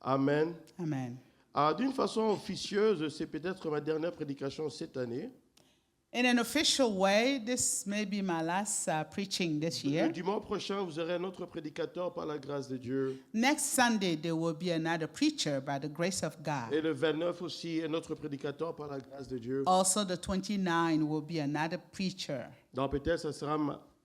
Amen. Amen. D'une façon officieuse, c'est peut-être ma dernière prédication cette année. In an official way, this may be my last preaching this Le year. dimanche prochain, vous aurez un autre prédicateur par la grâce de Dieu. Next Sunday, there will be another preacher by the grace of God. Et le 29 aussi, un autre prédicateur par la grâce de Dieu. Also, the 29 will be another preacher. Donc peut-être ça sera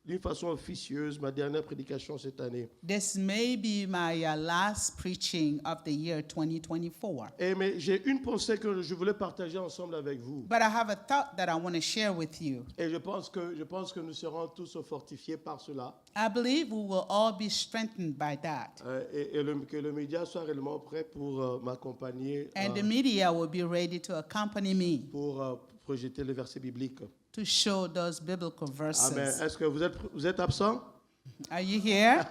d'une façon officieuse ma dernière prédication cette année. This may be my last preaching of the year 2024. Mais j'ai une pensée que je voulais partager ensemble avec vous. But I have a thought that I want to share with you. Et je pense que nous serons tous fortifiés par cela. I believe we will all be strengthened by that. Que le média soit réellement prêt pour m'accompagner, And the media will be ready to accompany me pour projeter les versets bibliques. to show those biblical verses. Amen. Est-ce que vous êtes absent? Are you here?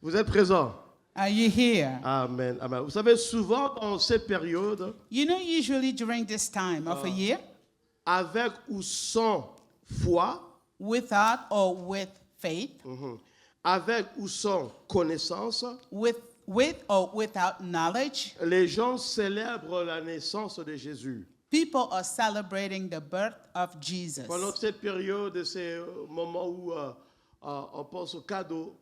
Vous êtes présent? Are you here? Amen. Amen. Vous savez, souvent dans cette période, You know, usually during this time of a year, avec ou sans foi, without or with faith, avec ou sans connaissance, with or without knowledge, les gens célèbrent la naissance de Jésus. people are celebrating the birth of Jesus. Pendant cette période, c'est le moment où on pense aux cadeaux,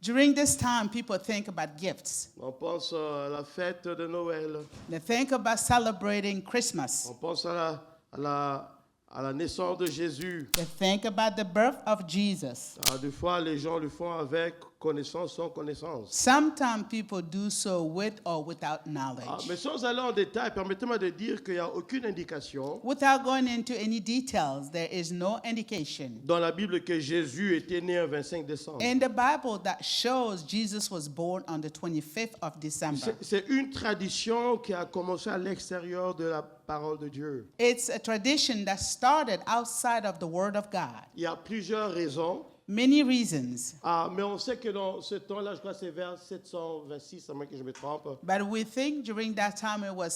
During this time, people think about gifts. on pense à la fête de Noël, They think about celebrating Christmas. on pense à la naissance de Jésus. They think about the birth of Jesus. Des fois, les gens le font avec connaissance, sans connaissance. Sometimes people do so with or without knowledge. Mais sans aller en détail, permettez-moi de dire qu'il n'y a aucune indication Without going into any details, there is no indication dans la Bible que Jésus était né un 25 décembre. in the Bible that shows Jesus was born on the 25th of December. C'est une tradition qui a commencé à l'extérieur de la parole de Dieu. It's a tradition that started outside of the Word of God. Il y a plusieurs raisons. Many reasons. Mais on sait que dans ce temps-là, je crois que c'est vers 726, à moins que je me trompe. But we think during that time it was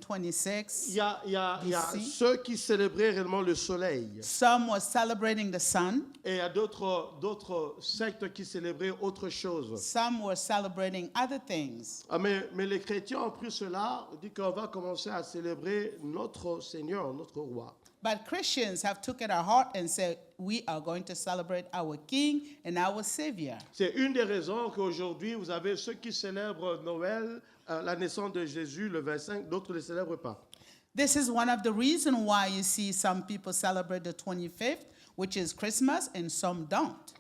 726. Il y a BC. ceux qui célébraient réellement le soleil. Some were celebrating the sun. Et il y a d'autres sectes qui célébraient autre chose. Some were celebrating other things. Mais les chrétiens ont pris cela, dit qu'on va commencer à célébrer notre Seigneur, notre roi. But Christians have took it at heart and said, we are going to celebrate our King and our Savior. C'est une des raisons qu'aujourd'hui, vous avez ceux qui célèbrent Noël, la naissance de Jésus, le 25, d'autres ne le célèbrent pas. This is one of the reasons why you see some people celebrate the 25th, which is Christmas, and some don't.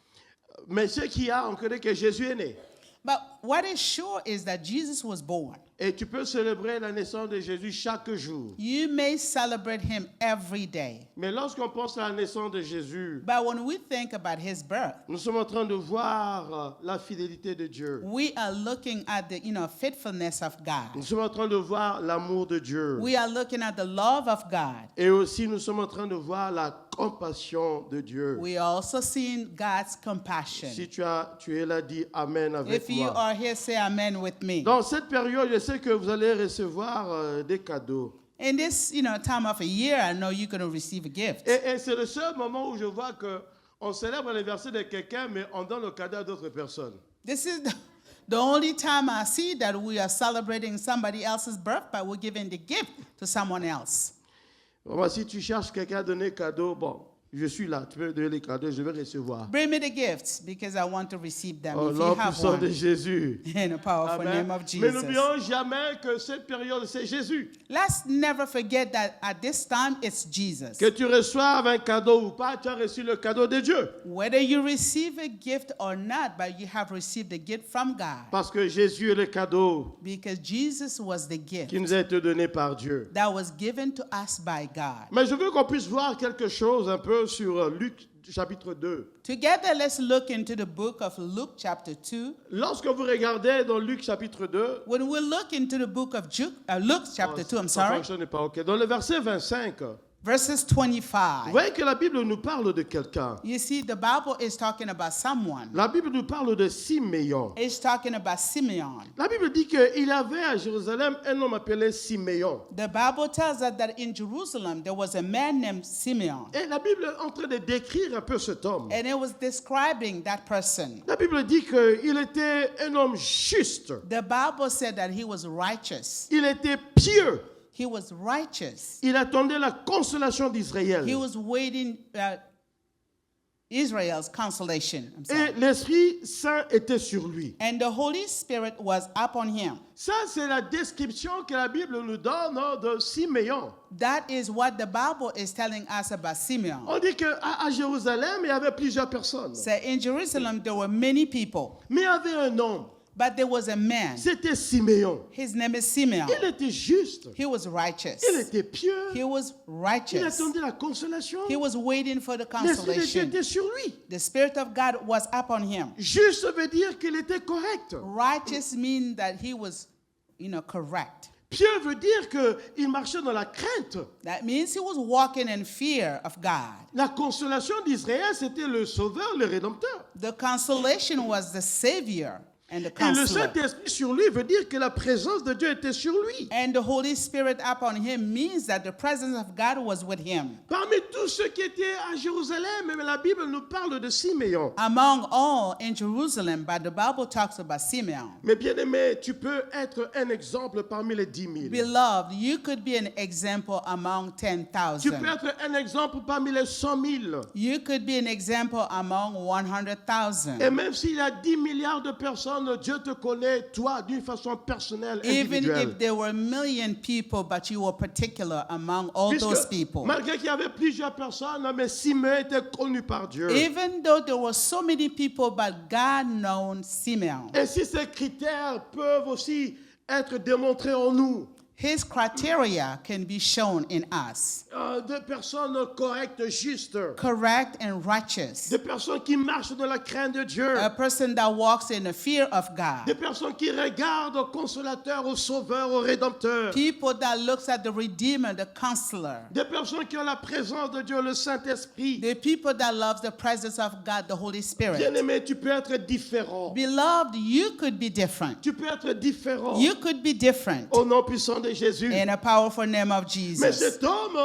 Mais ce qu'il y a, on connaît que Jésus est né. But what is sure is that Jesus was born. Et tu peux célébrer la naissance de Jésus chaque jour. You may celebrate him every day. Mais lorsqu'on pense à la naissance de Jésus, But when we think about his birth, nous sommes en train de voir la fidélité de Dieu. we are looking at the faithfulness of God. Nous sommes en train de voir l'amour de Dieu. We are looking at the love of God. Et aussi, nous sommes en train de voir la compassion de Dieu. We are also seeing God's compassion. Si tu es là, dis Amen avec If you moi. are here, say amen with me. Dans cette période, je sais que vous allez recevoir des cadeaux. In this, time of a year, I know you're going to receive a gift. Et c'est le seul moment où je vois qu'on célèbre l'anniversaire de quelqu'un, mais on donne le cadeau à d'autres personnes. This is the only time I see that we are celebrating somebody else's birth, but we're giving the gift to someone else. Bon, si tu cherches quelqu'un à donner cadeau, bon, je suis là, tu peux me donner les cadeaux, je vais recevoir. Bring me the gifts because I want to receive them. Au If nom you have puissant de one, Jésus. in the powerful Amen. name of Mais Jesus. n'oublions jamais que cette période, c'est Jésus. Let's never forget that at this time, it's Jesus. Que tu reçoives un cadeau ou pas, tu as reçu le cadeau de Dieu. Whether you receive a gift or not, but you have received a gift from God. Parce que Jésus est le cadeau Because Jesus was the gift qui nous a été donné par Dieu. that was given to us by God. Mais je veux qu'on puisse voir quelque chose un peu sur Luc chapitre 2. Together, let's look into the book of Luke chapter 2. Lorsque vous regardez dans Luc chapitre 2, When we look into the book of Luke chapter 2, I'm ça sorry, fonctionne pas, ok. Dans le verset 25, Verses Vous 25. voyez que la Bible nous parle de quelqu'un. You see, the Bible is talking about someone. La Bible nous parle de Siméon. It's talking about Simeon. La Bible dit qu'il y avait à Jérusalem un homme appelé Siméon. The Bible tells us that in Jerusalem there was a man named Simeon. Et la Bible est en train de décrire un peu cet homme. And it was describing that person. La Bible dit qu'il était un homme juste. The Bible said that he was righteous. Il était pieux. He was righteous. Il attendait la consolation d'Israël. He was waiting Israel's consolation. I'm sorry. Et l'Esprit Saint était sur lui. And the Holy Spirit was upon him. Ça, c'est la description que la Bible nous donne de Siméon. That is what the Bible is telling us about Simeon. On dit qu'à Jérusalem, il y avait plusieurs personnes. So in Jerusalem there were many people, Mais il y avait un homme. but there was a man. C'était Siméon. His name is Simeon. Il était juste. He was righteous. Il était pieux. He was Il righteous. attendait la consolation. He was waiting for the L'Esprit de Dieu consolation. était sur lui. The Spirit of God was upon him. Juste veut dire qu'il était correct. Righteous means that he was, correct. Pieux veut dire qu'il marchait dans la crainte. That means he was walking in fear of God. La consolation d'Israël, c'était le sauveur, le rédempteur. The consolation was the Savior and the Et le Counselor. Saint-Esprit sur lui veut dire que la présence de Dieu était sur lui. And the Holy Spirit upon him means that the presence of God was with him. Parmi tous ceux qui étaient à Jérusalem, la Bible nous parle de Siméon. Among all in Jerusalem, but the Bible talks about Simeon. Mais bien-aimé, tu peux être un exemple parmi les 10 000. Beloved, you could be an example among Tu peux 10,000. être un exemple parmi les 100 000. You could be an example among 100,000. Et même s'il y a 10 milliards de personnes, Dieu te connaît, toi, d'une façon personnelle, Even individuelle. if there were a million people, but you were particular among all Puisque, those people. malgré qu'il y avait plusieurs personnes, mais Siméon était connu par Dieu. Even though there were so many people, but God known Simeon. Et si ces critères peuvent aussi être démontrés en nous, His criteria can be shown in us. de personnes correctes, justes, Correct and righteous. des personnes qui marchent dans la crainte de Dieu, A person that walks in the fear of God. des personnes qui regardent au consolateur, au sauveur, au rédempteur, People that looks at the Redeemer, the Counselor. des personnes qui ont la présence de Dieu, le Saint-Esprit. The people that loves the presence of God, the Holy Spirit. Bien-aimé, tu peux être différent. Beloved, you could be different. Tu peux être différent You could be different au nom puissant de Jésus. in a powerful name of Mais Jesus. cet homme,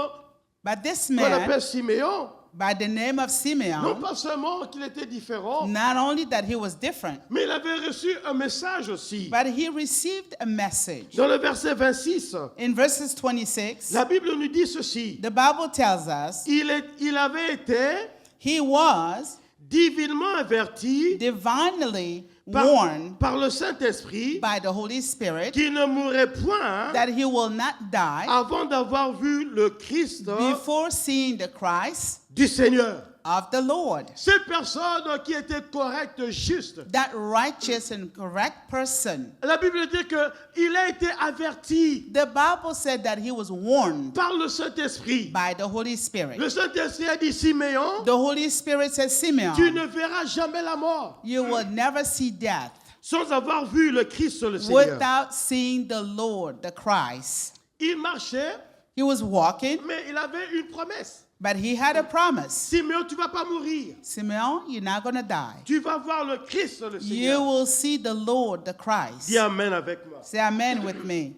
But this qu'on man, appelle Siméon, by the name of non Simeon, pas seulement qu'il était différent, not only that he was different, mais il avait reçu un message aussi. but he received a message. Dans le verset 26, In verses 26, la Bible nous dit ceci. the Bible tells us Il avait été he was divinement averti divinely warned par le Saint-Esprit by the Holy Spirit qu'il ne mourrait point that he will not die avant d'avoir vu le Christ before seeing the Christ du Seigneur. of the Lord. Cette personne qui était correcte, juste. That righteous and correct person. La Bible dit qu'il a été averti The Bible said that he was warned par le Saint-Esprit. by the Holy Spirit. Le Saint-Esprit a dit, Siméon, The Holy Spirit said, tu Simeon, ne verras jamais la mort you will never see death sans avoir vu le Christ, le Seigneur. without seeing the Lord, the Christ. Il marchait, He was walking, mais il avait une promesse. but he had a promise. Siméon, tu ne vas pas mourir. Simeon, you're not going to die. Tu vas voir le Christ, le You Seigneur. will see the Lord, the Christ. Dis Amen avec moi. Say amen with me.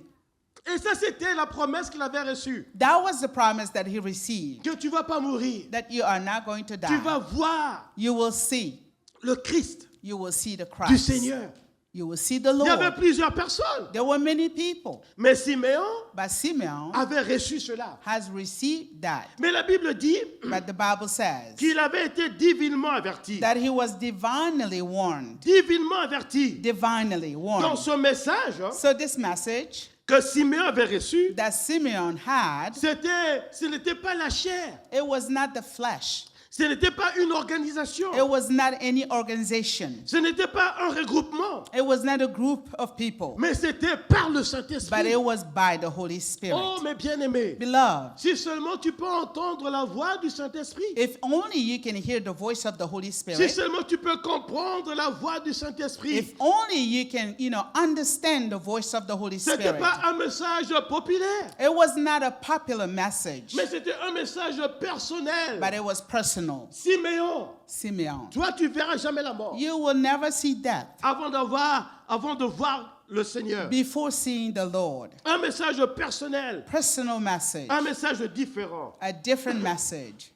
Et ça, c'était la promesse qu'il avait reçue. That was the promise that he received, Que tu ne vas pas mourir. that you are not going to Tu vas die. voir You will see. le Christ You will see the du Christ. Seigneur. You will see the Il y avait Lord. plusieurs personnes. There were many people, Mais Siméon but Simeon avait reçu cela. has received that. Mais la Bible dit But the Bible says qu'il avait été divinement averti. that he was divinely warned. Divinement averti. Divinely Dans warned. ce message So this message que Siméon avait reçu, that Simeon had, ce n'était pas la chair. it was not the flesh. Ce n'était pas une organisation. It was not any organization. Ce n'était pas un regroupement. It was not a group of people. Mais c'était par le But Saint-Esprit. it was by the Holy Spirit. Oh, mes bien-aimés. Beloved, Si seulement tu peux entendre la voix du Saint-Esprit. if only you can hear the voice of the Holy Si Spirit, seulement tu peux comprendre la voix du Saint-Esprit. if only you can, understand the voice of the Holy Ce n'était Spirit. pas un message populaire. It was not a popular message, Mais c'était un message personnel. but it was personal. Siméon, Simeon, toi tu verras jamais la mort. you will never see death Avant de voir le Seigneur. before seeing the Lord. Un message personnel. Personal message, Un message différent. a different message.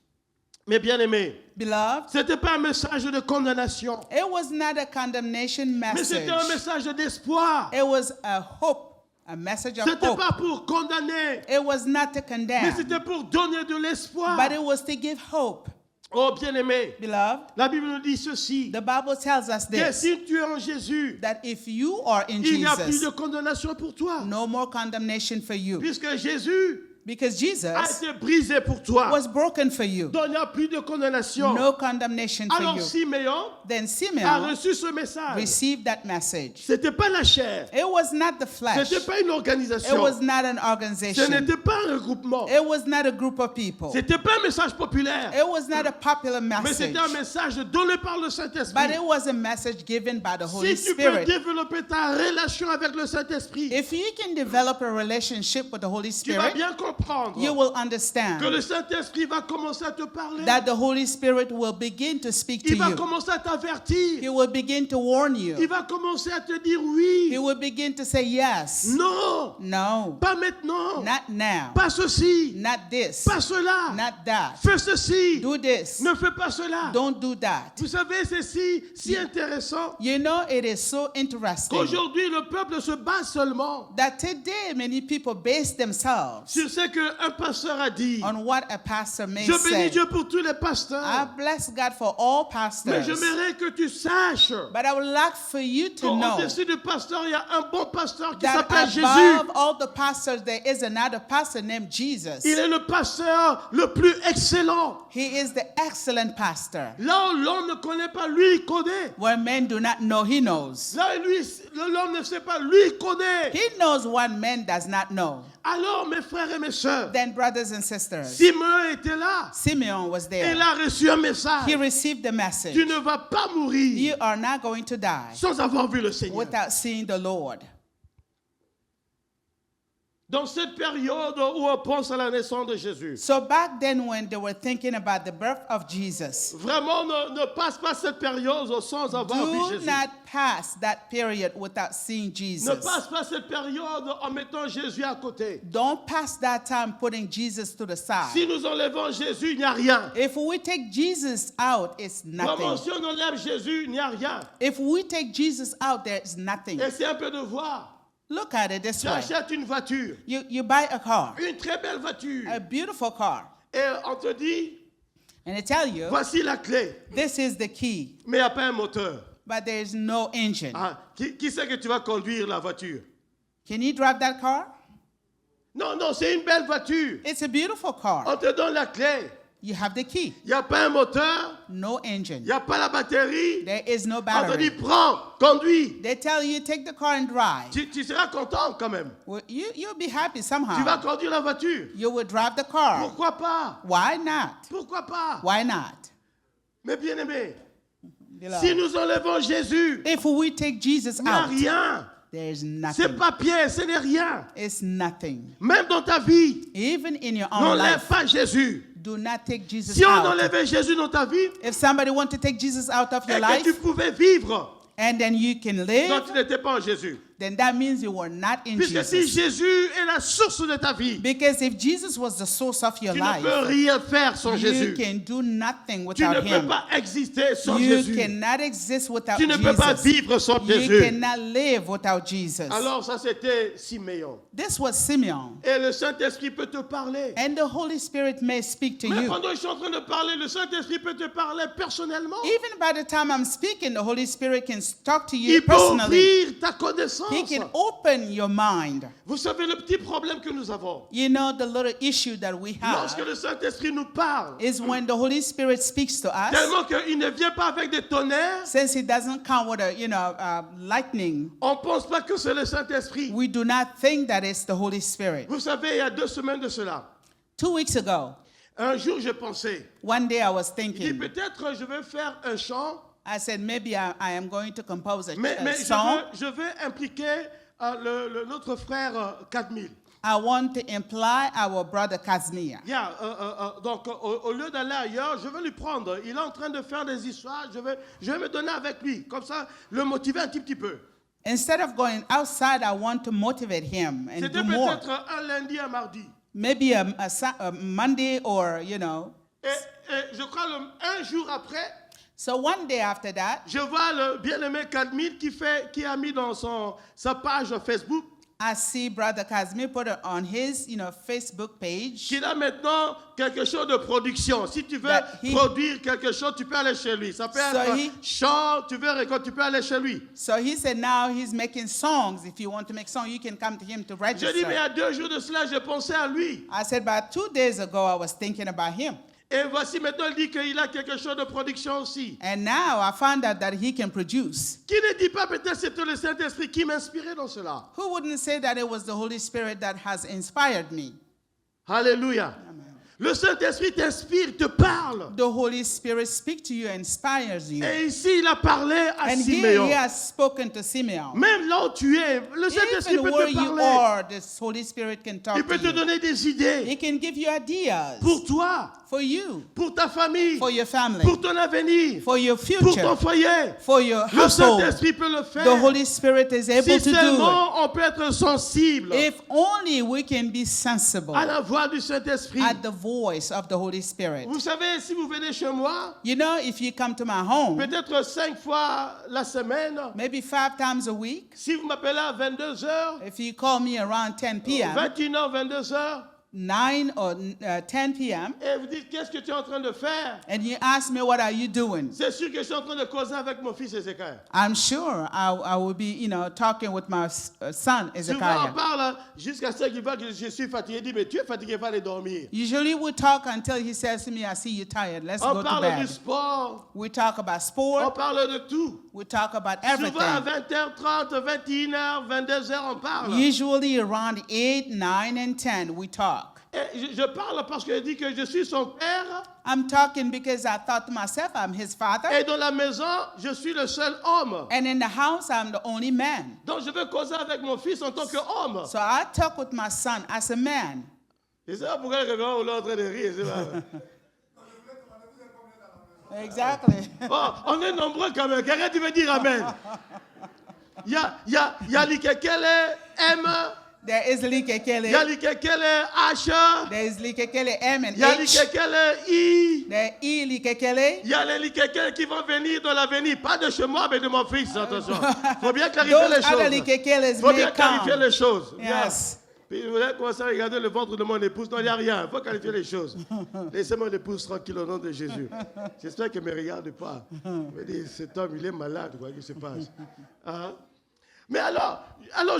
Mes bien-aimés, Beloved, ce n'était pas un message de condamnation. it was not a condemnation Mais message. c'était un message d'espoir. It was a hope, a message of Ce n'était hope. pas pour condamner. It was not to Mais condemn, c'était pour donner de l'espoir. but it was to give hope. Oh bien-aimés, Beloved, la Bible nous dit ceci. the Bible tells us Que this, si tu es en Jésus, that if you are in il n'y a plus de Jesus, condamnation pour toi. no more condemnation for you. Puisque Jésus Because a Jesus été brisé pour toi. was broken for you. Donc il n'y a plus de condamnation. No condemnation for Alors you. Siméon Then a Simeon reçu ce message. received that message. Ce n'était pas la chair. It was not the Ce flesh. n'était pas une It organisation. was not an Ce organization. n'était pas un regroupement. It was not a group of people. Ce n'était pas un message populaire. It was not a popular Mais message. c'était un message donné par le But Saint-Esprit. it was a message given by the Holy Si tu peux Spirit. développer ta relation avec le Saint-Esprit, If you can develop a relationship with the Holy tu vas Spirit, bien comprendre you will que understand le Saint-Esprit va commencer à te parler. that the Holy Spirit will begin to speak to Il va you. commencer à t'avertir. He will begin to warn Il you. va commencer à te dire He oui. will begin to say yes. Non. No. Pas maintenant. Not now. Pas ceci. Not this. Pas cela. Not that. Fais ceci. Do this. Ne fais pas cela. Don't do that. Vous savez, c'est si intéressant You know, it is so interesting qu'aujourd'hui, le peuple se base seulement that today many people base themselves sur ce qu'un pasteur a dit. on what a pastor may Je say. bénis Dieu pour tous les I pasteurs. bless God for all Mais pastors. j'aimerais que tu saches But I would like for you to know qu'au-dessus du pasteur, il y a un bon pasteur qui that s'appelle Jésus. above all the pastors, there is another pastor named Jesus. Il est le pasteur le plus excellent. He is the excellent pastor. Là où l'homme ne connaît pas, lui, il connaît. Where men do not know, he knows. Là où l'homme ne sait pas, lui, il connaît. He knows what man does not know. Alors, mes frères et mes sœurs, Then, brothers and sisters, Simeon était là. Simeon was Il there. a reçu un He message. received the message. Tu ne vas pas mourir You are not going to die sans avoir vu le Seigneur. without seeing the Lord. Dans cette période où on pense à la naissance de Jésus, So back then when they were thinking about the birth of Jesus, vraiment ne passe pas cette période sans avoir vu do Jésus. not pass that period without seeing Ne Jesus. passe pas cette période en mettant Jésus à côté. Don't pass that time putting Jesus to the side. Si nous enlevons Jésus, il n'y a rien. If we take Jesus out, it's Vraiment, nothing. si on enlève Jésus, il n'y a rien. If we take Jesus out, there is nothing. Essaye un peu de voir. Look at it this Tu way. achètes une voiture, You buy a car, une très belle voiture, a beautiful car, et on te dit, and they tell you, voici la clé, this is the key, mais il n'y a pas un moteur. but there is no engine. Ah, qui c'est que tu vas conduire la voiture? Can you drive that car? Non, non, c'est une belle voiture. It's a beautiful car. On te donne la clé. You have the key, Il n'y a pas un moteur, no il engine. n'y a pas la batterie. There is no On te dit, battery. prends, conduis. They tell you, take the car and drive. Tu seras content quand même. Well, you'll be happy Tu vas somehow. conduire la voiture. You will drive the car. Pourquoi pas? Why not? Pourquoi pas? Why not? Mais bien aimé, Beloved, si nous enlevons Jésus, if we take Jesus il n'y a out, rien. there is C'est nothing. papier, ce n'est rien. It's nothing. Même dans ta vie, Even in your own n'enlève life, pas Jésus. do not take Jesus Si on out. enlevait Jésus dans ta vie, If somebody want to take Jesus out of your et que tu life, pouvais vivre, and then you can donc live, tu n'étais pas en Jésus. then that means you were not in Puisque si Jesus. Jésus est la source de ta vie, Because if Jesus was the source of your tu ne peux life, rien faire sans you Jésus. can do nothing Tu ne without peux him. pas exister sans You Jésus. cannot exist without Tu ne peux pas Jesus. vivre sans You Jésus. cannot live without Jesus. Alors ça c'était Siméon. This was Simeon. Et le Saint-Esprit peut te parler. And the Holy Spirit may speak to Mais you. pendant que je suis en train de parler, le Saint-Esprit peut te parler personnellement. Even by the time I'm speaking, the Holy Spirit can talk to you Il peut personally. ouvrir ta connaissance. He can open your mind. Vous savez le petit problème que nous avons. You know, the little issue that we Lorsque have le Saint-Esprit nous parle, is when the Holy Spirit speaks to us, tellement qu'il ne vient pas avec des tonnerres, since it doesn't come with lightning, on ne pense pas que c'est le Saint-Esprit. we do not think that it's the Holy Spirit. Vous savez, il y a 2 semaines de cela, 2 weeks ago, un jour je pensais, one day I was il dit thinking, peut-être je vais faire un chant, I said, maybe I am going to compose a mais song. je veux impliquer notre frère 4000. I want to imply our brother Kazmir. Yeah, donc au lieu d'aller ailleurs, je vais lui prendre. Il est en train de faire des histoires, je vais me donner avec lui. Comme ça, le motiver un petit peu. Instead of going outside, I want to motivate him and C'était do more. peut-être un lundi, un mardi. Maybe a Monday or, Et je crois un jour après, So one day after that, je vois le bien-aimé 4000 qui a mis dans sa page Facebook I see Brother Kazmir put it on his, Facebook page. qu'il a maintenant quelque chose de production. Si tu veux That he- produire quelque chose, tu peux aller chez lui. Ça peut So être he- chant, tu veux récolter, tu peux aller chez lui. So he said now he's making songs. If you want to make songs, you can come to him to Je dis, mais il y register. a 2 jours de cela, j'ai pensé à lui. I said, but 2 days ago, I was thinking about him. Et voici maintenant, il dit qu'il a quelque chose de production aussi. And now I found out that he can produce. Qui ne dit pas peut-être c'était le Saint-Esprit qui m'inspirait dans cela. Who wouldn't say that it was the Holy Spirit that has inspired me? Alléluia. Le Saint-Esprit t'inspire, te parle. The Holy Spirit speaks to you, inspires you. Et ici, il a parlé à And here Siméon. he has spoken to Simeon. Même là où tu es, le Saint-Esprit Even peut where te you parler. are, the Holy Spirit can Il talk peut to te you. donner des idées He can give you ideas pour toi, for you, pour ta famille, for your family, pour ton avenir, for your pour ton future, foyer. for your Le household. Saint-Esprit peut le faire. The Holy Spirit is able Si to do seulement on peut être sensible it. If only we can be sensible à la voix du Saint-Esprit. at the voice of the Holy Spirit. Vous savez, si vous venez chez moi, You know, if you come to my home, peut-être 5 fois la semaine, maybe 5 times a week, si vous m'appelez à 22h, if you call me around 10 p.m., 21h, 22h, 9 or 10 p.m., et vous dites qu'est-ce que tu es en train de faire, and you ask me, what are you doing? c'est sûr que je suis en train de causer avec mon fils Ézéchiel. I'm sure I will be, talking with my son, Souvent on Ezekiah. parle jusqu'à ce qu'il voit que je suis fatigué. Il dit, mais tu es fatigué, va aller dormir. Usually we talk until he says to me, I see you tired. Let's On go to parle du bed. sport, We talk about on sport. parle de tout. We talk about Souvent à everything. 20h30, 21h, 22h, on parle. Usually around 8, 9, and 10, we talk. Et je parle parce qu'il dit que je suis son père. I'm talking because I thought to myself, I'm his father. Et dans la maison, je suis le seul homme. And in the house, I'm the only man. Donc je veux causer avec mon fils en tant qu'homme. So I talk with my son as a man. Et c'est pas pourquoi quelqu'un est en train de rire. C'est pas... Exactly. Oh, on est nombreux quand même. Quelqu'un tu veux dire Amen. Il y a Likekele M, There is il y a Likekele. Likekele H, There is Likekele M and il y a H. Likekele I. There is Likekele. Il y a les Likekele qui vont venir dans l'avenir. Pas de chez moi, mais de mon fils. Attention. Il faut bien clarifier Those les other choses. Likekeles Il faut bien may clarifier come. les choses. Bien. Yes. Puis vous allez commencer à regarder le ventre de mon épouse. Non, il n'y a rien. Il faut qualifier les choses. Laissez mon épouse tranquille au nom de Jésus. J'espère qu'elle ne me regarde pas. Elle me dit, cet homme, il est malade. Quoi qu'il se passe. Hein? Mais alors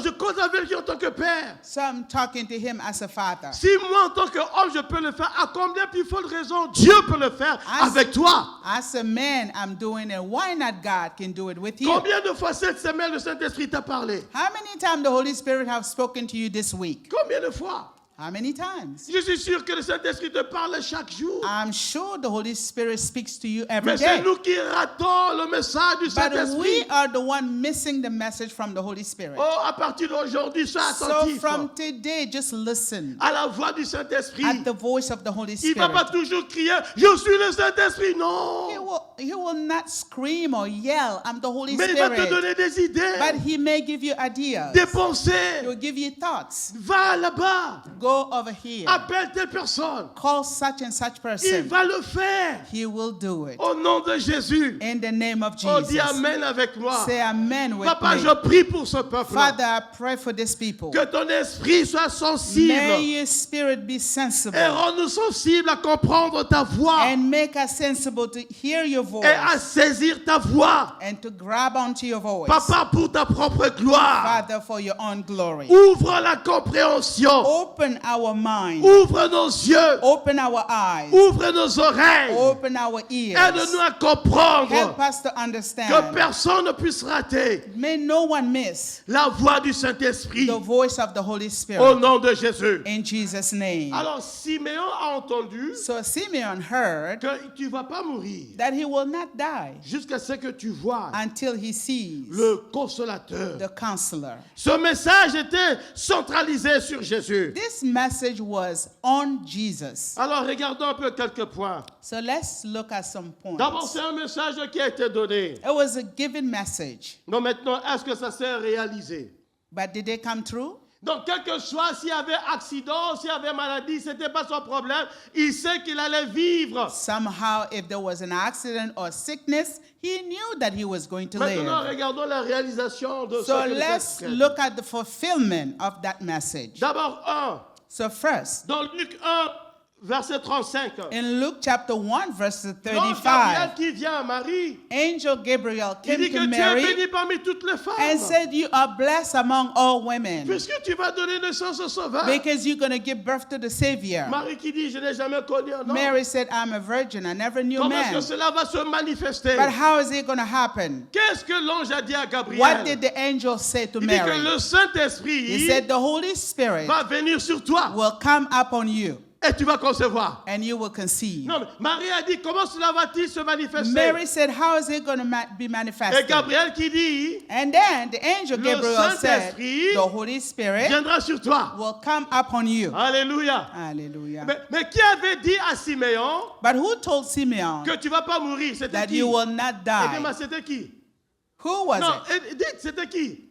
je cause avec lui en tant que père. So I'm talking to him as a father. Si moi, en tant qu'homme, je peux le faire, à combien plus forte raison Dieu peut le faire avec toi? As a man, I'm doing it. Why not God can do it with you? Combien de fois cette semaine le Saint-Esprit t'a parlé? How many times the Holy Spirit have spoken to you this week? Combien de fois? How many times? Je suis sûr que le Saint-Esprit te parle chaque jour. I'm sure the Holy Spirit speaks to you every Mais c'est day. nous qui ratons le message du But Saint-Esprit. we are the one missing the message from the Holy Spirit. Oh, à partir d'aujourd'hui, sois So attentif from today, just listen à la voix du Saint-Esprit. at the voice of the Holy Il ne va pas Spirit. toujours crier, je suis le Saint-Esprit. Non. He will not scream or yell, I'm the Holy Mais il va te Spirit. donner des idées, But he may give you ideas. des pensées. He will give you thoughts. Va là-bas. Go Go over here. Appelle telle personne. Call such and such Il person. va le faire. He will do it. Au nom de Jésus. In the name of Oh, dis Jesus. Amen avec moi. Say amen with Papa, me. je prie pour ce peuple. Father, I pray for this people. Que ton esprit soit sensible. May your spirit be sensible. Et rends-nous sensibles à comprendre ta voix. And make us sensible to hear your voice. Et à saisir ta voix. And to grab onto your voice. Papa, pour ta propre gloire. Father, for your own glory. Ouvre la compréhension. Open our mind. Ouvre nos yeux. Open our eyes. Ouvre nos oreilles. Open our ears. Aide-nous à comprendre Help us to que understand. personne ne puisse rater May no one miss la voix du Saint-Esprit. the voice of the Holy Au Spirit. nom de Jésus. In Jesus' name. Alors Siméon a entendu So Simeon heard que tu ne vas pas mourir that he will not die jusqu'à ce que tu vois until he sees le consolateur. the counselor. Ce message était centralisé sur Jésus. This message was on Jesus. Alors regardons un peu quelques points. So let's look at some D'abord, points. c'est un message qui a été donné. It was a given message, Donc maintenant, est-ce que ça s'est réalisé? but did they come true? Donc, quel que soit s'il y avait accident, s'il y avait maladie, ce n'était pas son problème. Il sait qu'il allait vivre. Somehow, if there was an accident or sickness, he knew that he was going to Maintenant, live. regardons la réalisation de So ce que le let's texte dit. look at the fulfillment of that message. D'abord, So first, dans Luc 1, verset 35. in Luke chapter 1, verse L'ange Gabriel 35, qui vient à Marie, Angel Gabriel il came dit que to tu es Mary bénie parmi toutes les femmes. and said, "You are blessed among all women, Puisque tu vas donner naissance au Sauveur. because you're going to give birth to the Savior." Marie qui dit, je n'ai jamais connu un homme. Mary said, "I'm a virgin. I never knew Comment est-ce que man." cela va se manifester? But how is it going to happen? Qu'est-ce que l'ange a dit à Gabriel? What did the angel say to Il dit que Mary? le Saint-Esprit He said, "The Holy Spirit va venir sur toi will come upon you, et tu vas concevoir. and you will conceive." Non, mais Marie a dit, comment cela va-t-il se manifester? Mary said, "How is it going to be Et manifested?" Gabriel qui dit, And then the angel Le Gabriel said, Saint-Esprit "The Holy Spirit viendra sur toi. will come upon you." Alléluia. Hallelujah. Mais qui avait dit à Siméon But who told Simeon que tu vas pas mourir? C'était that qui? you will not Aidez-moi, die? c'était qui? Who was Non, it? dites, c'était qui?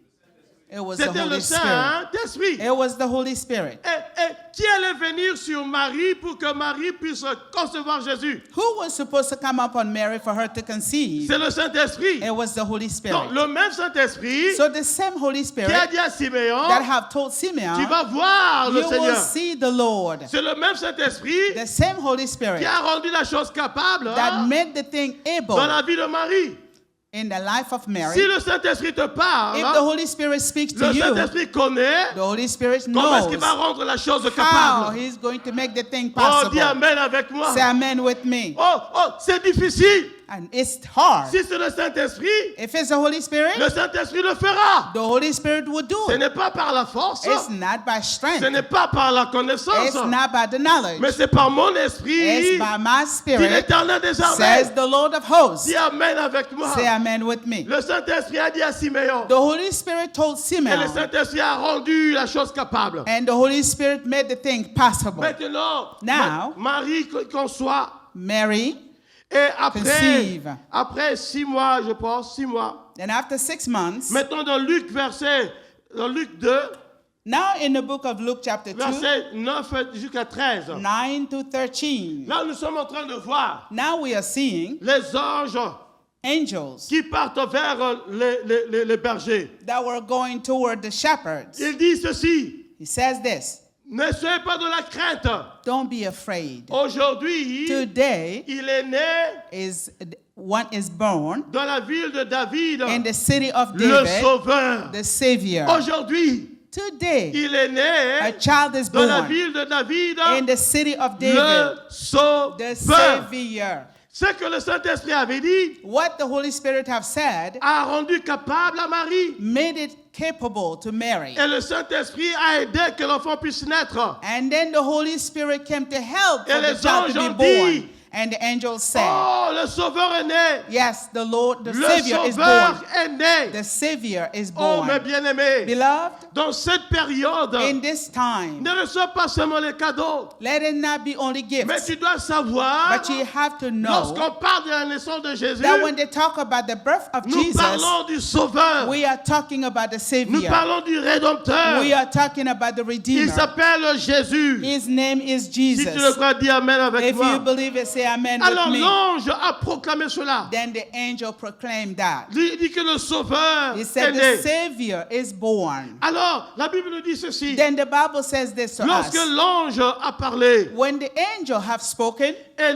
It was the C'était le Holy Spirit. Saint-Esprit. It was the Holy Spirit. Et qui allait venir sur Marie pour que Marie puisse concevoir Jésus? Who was supposed to come upon Mary for her to conceive? C'est le Saint-Esprit. It was the Holy Donc, Spirit. le même Saint-Esprit So the same Holy qui Spirit a dit à Siméon, that have told tu Simeon, vas voir le "You will Seigneur. see the Lord." C'est le même Saint-Esprit The same Holy Spirit qui a rendu la chose capable that made the thing able dans la vie de Marie. in the life of Mary. Si le Saint-Esprit te parle, If the Holy Spirit speaks to le you, Saint-Esprit connaît the Holy Spirit comment est-ce knows qu'il va rendre la chose how capable. He's going to make the thing Oh, possible. dis Amen avec moi. Say amen with me. Oh, c'est difficile. And it's hard. Si c'est le Saint-Esprit, If it's the Holy Spirit, le Saint-Esprit le fera. the Holy Spirit will do Ce it. n'est pas par la force, It's not by ce strength. n'est pas par la connaissance, It's not by the knowledge. mais c'est par mon It's esprit, by my dit Spirit, l'Éternel des says armées. the Lord of hosts. Dis Amen avec moi. Say amen with me. Le Saint-Esprit a dit à Siméon, The Holy Spirit told et le Simeon, Saint-Esprit a rendu la chose capable. and the Holy Spirit made the thing possible. Maintenant, Now, Marie conçoit, Mary, et après conceive. 6 mois, je pense, 6 mois. and after 6 months, Maintenant, dans Luc 2, now in the book of Luke chapter 2, verset 9 jusqu'à 13. 9 to 13, Là, nous sommes en train de voir now we are seeing les anges angels qui partent vers les bergers. that were going toward the shepherds. Il dit ceci, He says this, ne soyez pas de la crainte. "Don't be afraid. Aujourd'hui, Today il est né one is born dans la ville de David, in the city of le David, Sauveur. the Savior. Aujourd'hui, Today, il est a né child is dans la born ville de David, in the city of David, le Sauveur. the Savior." Ce que le Saint-Esprit avait dit What the Holy Spirit have said a rendu capable à Marie. made it capable to Mary. Et le Saint-Esprit a aidé que l'enfant puisse naître. And then the Holy Spirit came to help Et for the les child anges to be ont born. dit, And the angel said, oh, le Sauveur est né. yes, the Lord, the Le Savior is Sauveur born. est né. The Savior is Oh, born. mes bien-aimés, Beloved, dans cette période, in this time, ne reçois pas seulement les cadeaux, let it not be only mais gifts, tu dois savoir, but you have to know lorsqu'on parle de la naissance de Jésus, that when they talk about the birth of nous Jesus, parlons du Sauveur, we are talking about the nous Savior. parlons du Rédempteur. We are talking about the Il Redeemer. s'appelle Jésus. His name is Si tu le Jesus. crois, dis Amen avec If you moi. believe it, say amen Alors with me. l'ange a proclamé cela. Then the angel proclaimed that. Il dit que le Sauveur He est said the né. Savior is born. Alors, la Bible nous dit ceci. Then the Bible says this to Lorsque us. l'ange a parlé, When the angel have spoken, et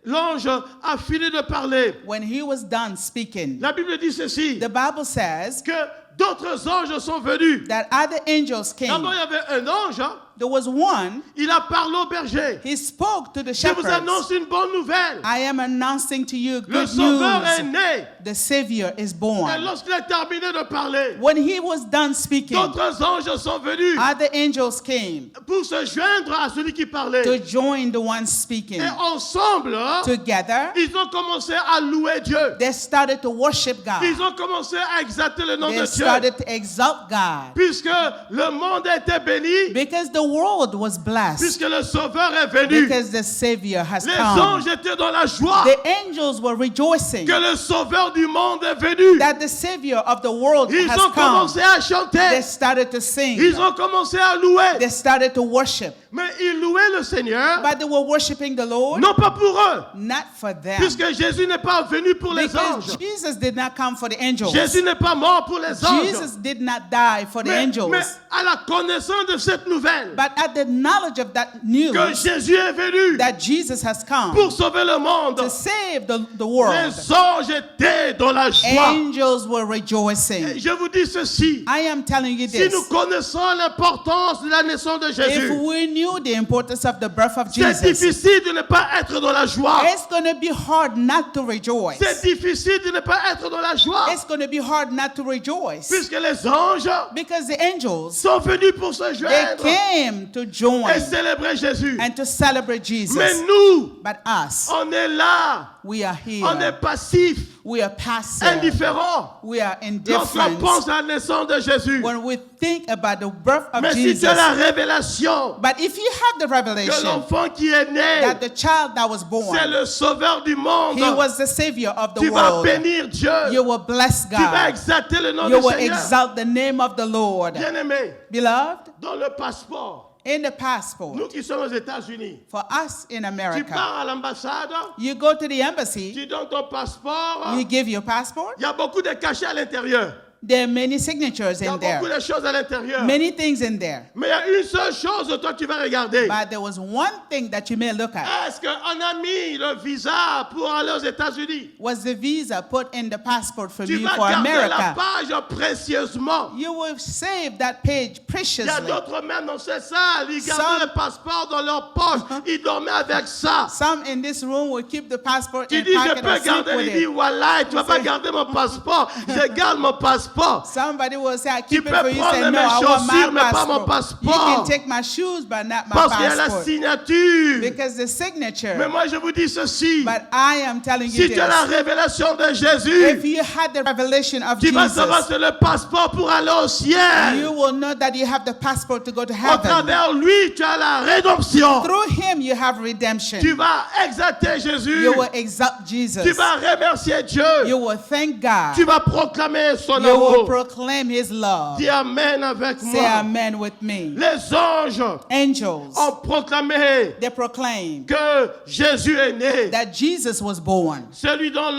l'ange a fini de parler, when he was done speaking, la Bible dit ceci, the Bible says que d'autres anges sont venus. that other angels came. D'abord, il y avait un ange, hein, There was one, il a parlé aux bergers. he spoke to the Je vous shepherds. annonce une bonne nouvelle. I am announcing to you Le good Sauveur est news. né. The Savior is Et born. lorsqu'il a terminé de parler, When he was done speaking, d'autres anges sont venus other angels came pour se joindre à celui qui parlait. to join the one speaking. Et ensemble, Together, ils ont commencé à louer Dieu. they started to worship God. Ils ont commencé à exalter le nom They de Dieu. started to exalt God. Puisque le monde était béni, Because the world was blessed. puisque le Sauveur est venu. Because the Savior has Les come. anges étaient dans la joie The angels were rejoicing que le Sauveur du monde est venu. that the Savior of the world Ils has ont come. commencé à They chanter. started to sing. Ils ont commencé à louer. They started to worship. Mais ils louaient le Seigneur, But they were worshiping the Lord, non pas pour eux, not for them. puisque Jésus n'est pas venu pour les Because anges. Jesus did not come for the angels. Jésus n'est pas mort pour les anges. Jesus did not die for the Mais angels. à la connaissance de cette nouvelle, But at the knowledge of that news que Jésus est venu that Jesus has come pour sauver le monde, to save the world, les anges étaient dans la joie. angels were Et rejoicing. je vous dis ceci, I am telling you si this. nous connaissons l'importance de la naissance de If Jésus, we knew the importance of the birth of c'est Jesus, difficile de ne pas être dans la joie. it's going to be hard not to rejoice. C'est difficile de ne pas être dans la joie. It's going to be hard not to rejoice. Puisque les anges Because the angels, sont venus pour se they joindre came to join et célébrer Jésus. and to celebrate Jesus. Mais nous, But us, on est là, we are on est here. passif, We are passive. indifférent. We are Lorsqu'on indifferent. pense à la naissance de Jésus. When we think about the birth of Mais si tu as Jesus. la révélation But if you have the que revelation l'enfant qui est né, that the child that was born, c'est le sauveur du monde, he was the savior of the tu vas world, bénir Dieu. you will bless Tu vas God. exalter le nom You du will Seigneur. exalt the name of the Lord. Bien-aimé, Beloved, dans le passeport, in the nous passport, qui sommes aux États-Unis, for us in tu America, pars à l'ambassade, you go to the embassy, tu donnes ton passeport, you give your passport. il y a beaucoup de cachets à l'intérieur. There are many signatures Il y a in beaucoup there, de choses à l'intérieur. many things in there. Mais il y a une seule chose, toi, tu vas regarder. But there was one thing that you may look at. Est-ce qu'on a mis le visa pour aller aux États-Unis? Was the visa put in the passport for Tu me vas for garder la America? page précieusement. You will save that page Il y a preciously. d'autres même dans cette salle, ils gardaient Some- le passeport dans leur poche. Ils dormaient avec ça. Some in this room will keep the passport Tu in dis, je pocket or peux sleep garder. with Il dit, it. voilà, tu vas pas say- garder mon passeport. Je garde mon passeport. Somebody will say, I Tu keep it peux for you. prendre Say, no, mes I want chaussures, mais my pas mon passport. You passeport. can take my shoes, but not my Parce qu'il y a la passport. signature. Because the Mais signature. moi, je vous dis ceci. But I am telling Si you tu as la this. révélation de If Jésus, you had the revelation of tu vas savoir Jesus, c'est le passeport pour aller au ciel. you will know that you have the passport to go to Au heaven. travers lui, tu as la rédemption. Through him, you have redemption. Tu vas exalter Jésus. You will exalt Jesus. Tu vas remercier Dieu. You will thank God. Tu vas proclamer son You will amour. proclaim his love. Dis Amen avec Say moi. amen with me. Les anges Angels, ont proclamé they proclaim que Jésus est né. that Jesus was born. Celui dont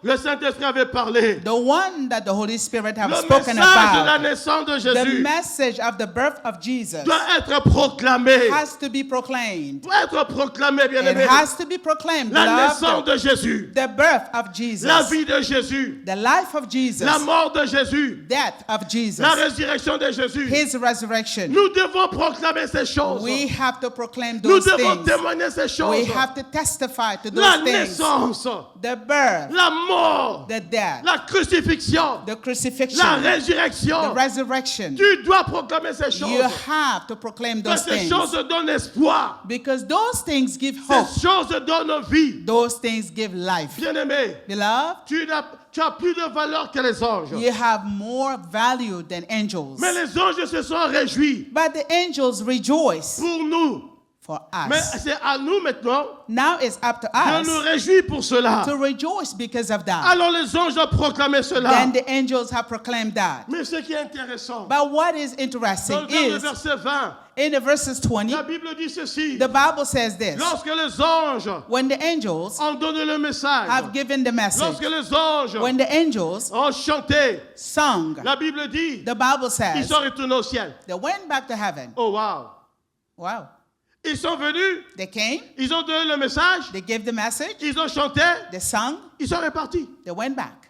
le Saint-Esprit avait parlé. The one that the Holy Spirit have Le spoken message de la about. naissance de The Jésus message of the birth of Jesus doit être proclamé. has to be proclaimed. Doit être proclamé, bien It aimé. has to be proclaimed. La naissance Beloved. de Jésus. The birth of Jesus. La vie de Jésus. The life of Jesus. La mort de de Jésus, death of Jesus, la résurrection de Jésus, his resurrection. nous devons proclamer ces choses. We have to proclaim Nous those devons things. témoigner ces choses. We have to testify to La those things. naissance, The birth, la mort, the death, la crucifixion, the la crucifixion, the résurrection. resurrection. Tu dois proclamer ces choses. You have to proclaim Parce those que ces things. choses donnent espoir. Because those things give hope. Ces choses donnent vie. Those things give life. Bien-aimé, Beloved, tu as plus de valeur que les anges. you have more value than angels. Mais les anges se sont réjouis But the angels rejoice pour nous. for Mais us. c'est à nous maintenant Now it's up to de nous us réjouir pour cela. to rejoice because of that. Alors les anges ont proclamé cela. Then the angels have proclaimed that. Mais ce qui est intéressant, But what is dans interesting le is verset 20, in the verses 20, la Bible dit ceci. the Bible says this. Lorsque les anges When the angels ont donné le message, have given the message, lorsque les anges when the angels ont chanté, sung, la Bible dit, the Bible ils says sont retournés au ciel. they went back to heaven. Oh wow. Wow. Ils sont venus, They came, ils ont donné le message, they gave the message, ils ont chanté, they sung, ils sont repartis. they went back.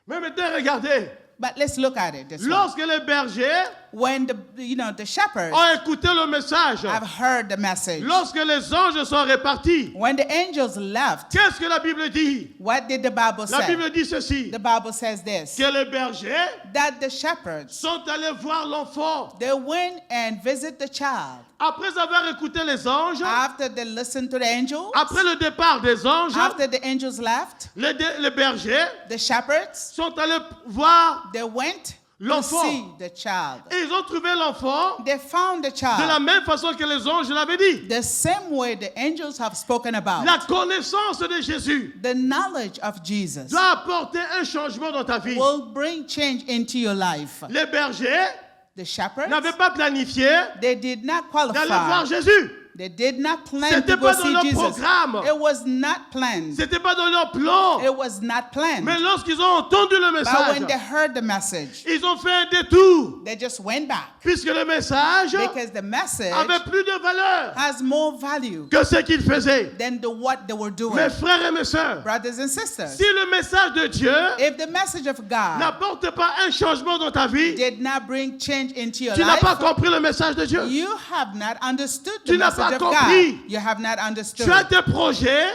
Mais maintenant, regardez, But let's look at it this way. lorsque les bergers When the shepherds ont écouté le message, have heard the message, lorsque les anges sont repartis, when the angels left, qu'est-ce que la Bible dit? what did the Bible La say? Bible dit ceci, The Bible says this, que les bergers that the shepherds, sont allés voir l'enfant. they went and visit the child. Après avoir écouté les anges, After they listened to the angels, après le départ des anges, after the angels left, les bergers the shepherds, sont allés voir they went to l'enfant. see the child. Et ils ont trouvé l'enfant They found the de la child même façon que les anges l'avaient dit. the same way the angels have spoken about. La connaissance de Jésus The knowledge of Jesus doit apporter un changement dans ta vie. will bring change into your life. Les bergers The shepherds, n'avaient pas planifié they did not d'aller voir qualify. Jésus. They did not plan C'était to go pas dans see leur Jesus. programme. It was not planned. C'était pas dans leur plan. It was not planned. Mais lorsqu'ils ont entendu le But when they message, heard the message, ils ont fait un détour. they just went back Puisque le message because the message avait plus de valeur has more value que ce qu'ils faisaient. than what they were doing. Mes frères et mes sœurs, Brothers and sisters, si le message de Dieu if the message of God n'apporte pas un changement dans ta vie, did not bring change into your tu n'as pas life, compris le message de Dieu. you have not understood the Tu n'as message pas of compris. God. You have not understood. Tu as tes projets,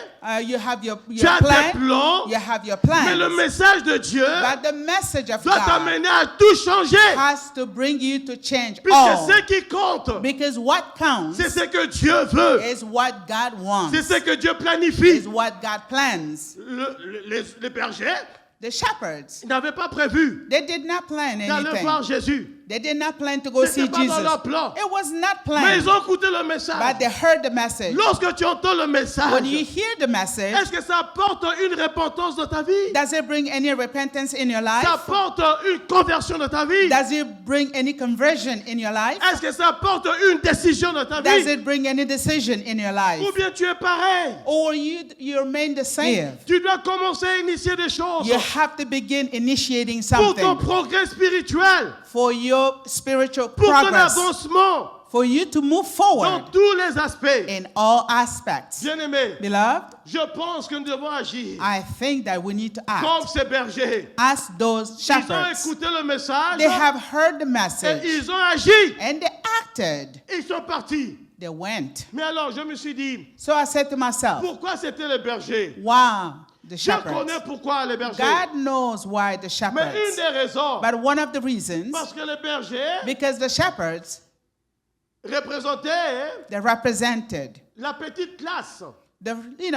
You have your tu as plan. tes plans, You have your mais le plans. message de Dieu But the message of doit God t'amener à tout changer. has to bring you to change Puisque all. ce qui compte, Because what counts c'est ce que Dieu veut. is what God wants, C'est ce que Dieu planifie. is what God plans. Les bergers The shepherds, n'avaient pas prévu they did not plan d'aller voir anything. Jésus. They did not plan to go C'était see pas dans Jesus. leur plan. It was not Mais planned. ils ont écouté le But message. they heard the message. Lorsque tu entends le When message, you hear the message, est-ce que ça apporte une repentance dans ta vie? does it bring any repentance in your Ça life? apporte une conversion dans ta vie? Does it bring any conversion in your life? Est-ce que ça apporte une décision dans ta Does vie? it bring any decision in your life? Ou bien tu es pareil? Or you remain the same? Tu dois commencer à initier des choses You have to begin initiating pour ton something progrès spirituel, for your spiritual pour ton progress, avancement for you to move dans forward tous les aspects. in all aspects. Bien-aimés, Beloved, je pense que nous devons agir I think that we need to comme act ces bergers. as those Ils ont shepherds. écouté le message They have heard the et message ils ont agi. and they acted. Ils sont partis. They went. Mais alors, je me suis dit, So I said to myself, pourquoi c'était les bergers? wow, the Je shepherds. connais pourquoi les bergers. God knows why the Mais une shepherds. des raisons, But one of the reasons, parce que les bergers because the shepherds, représentaient they represented la petite classe. the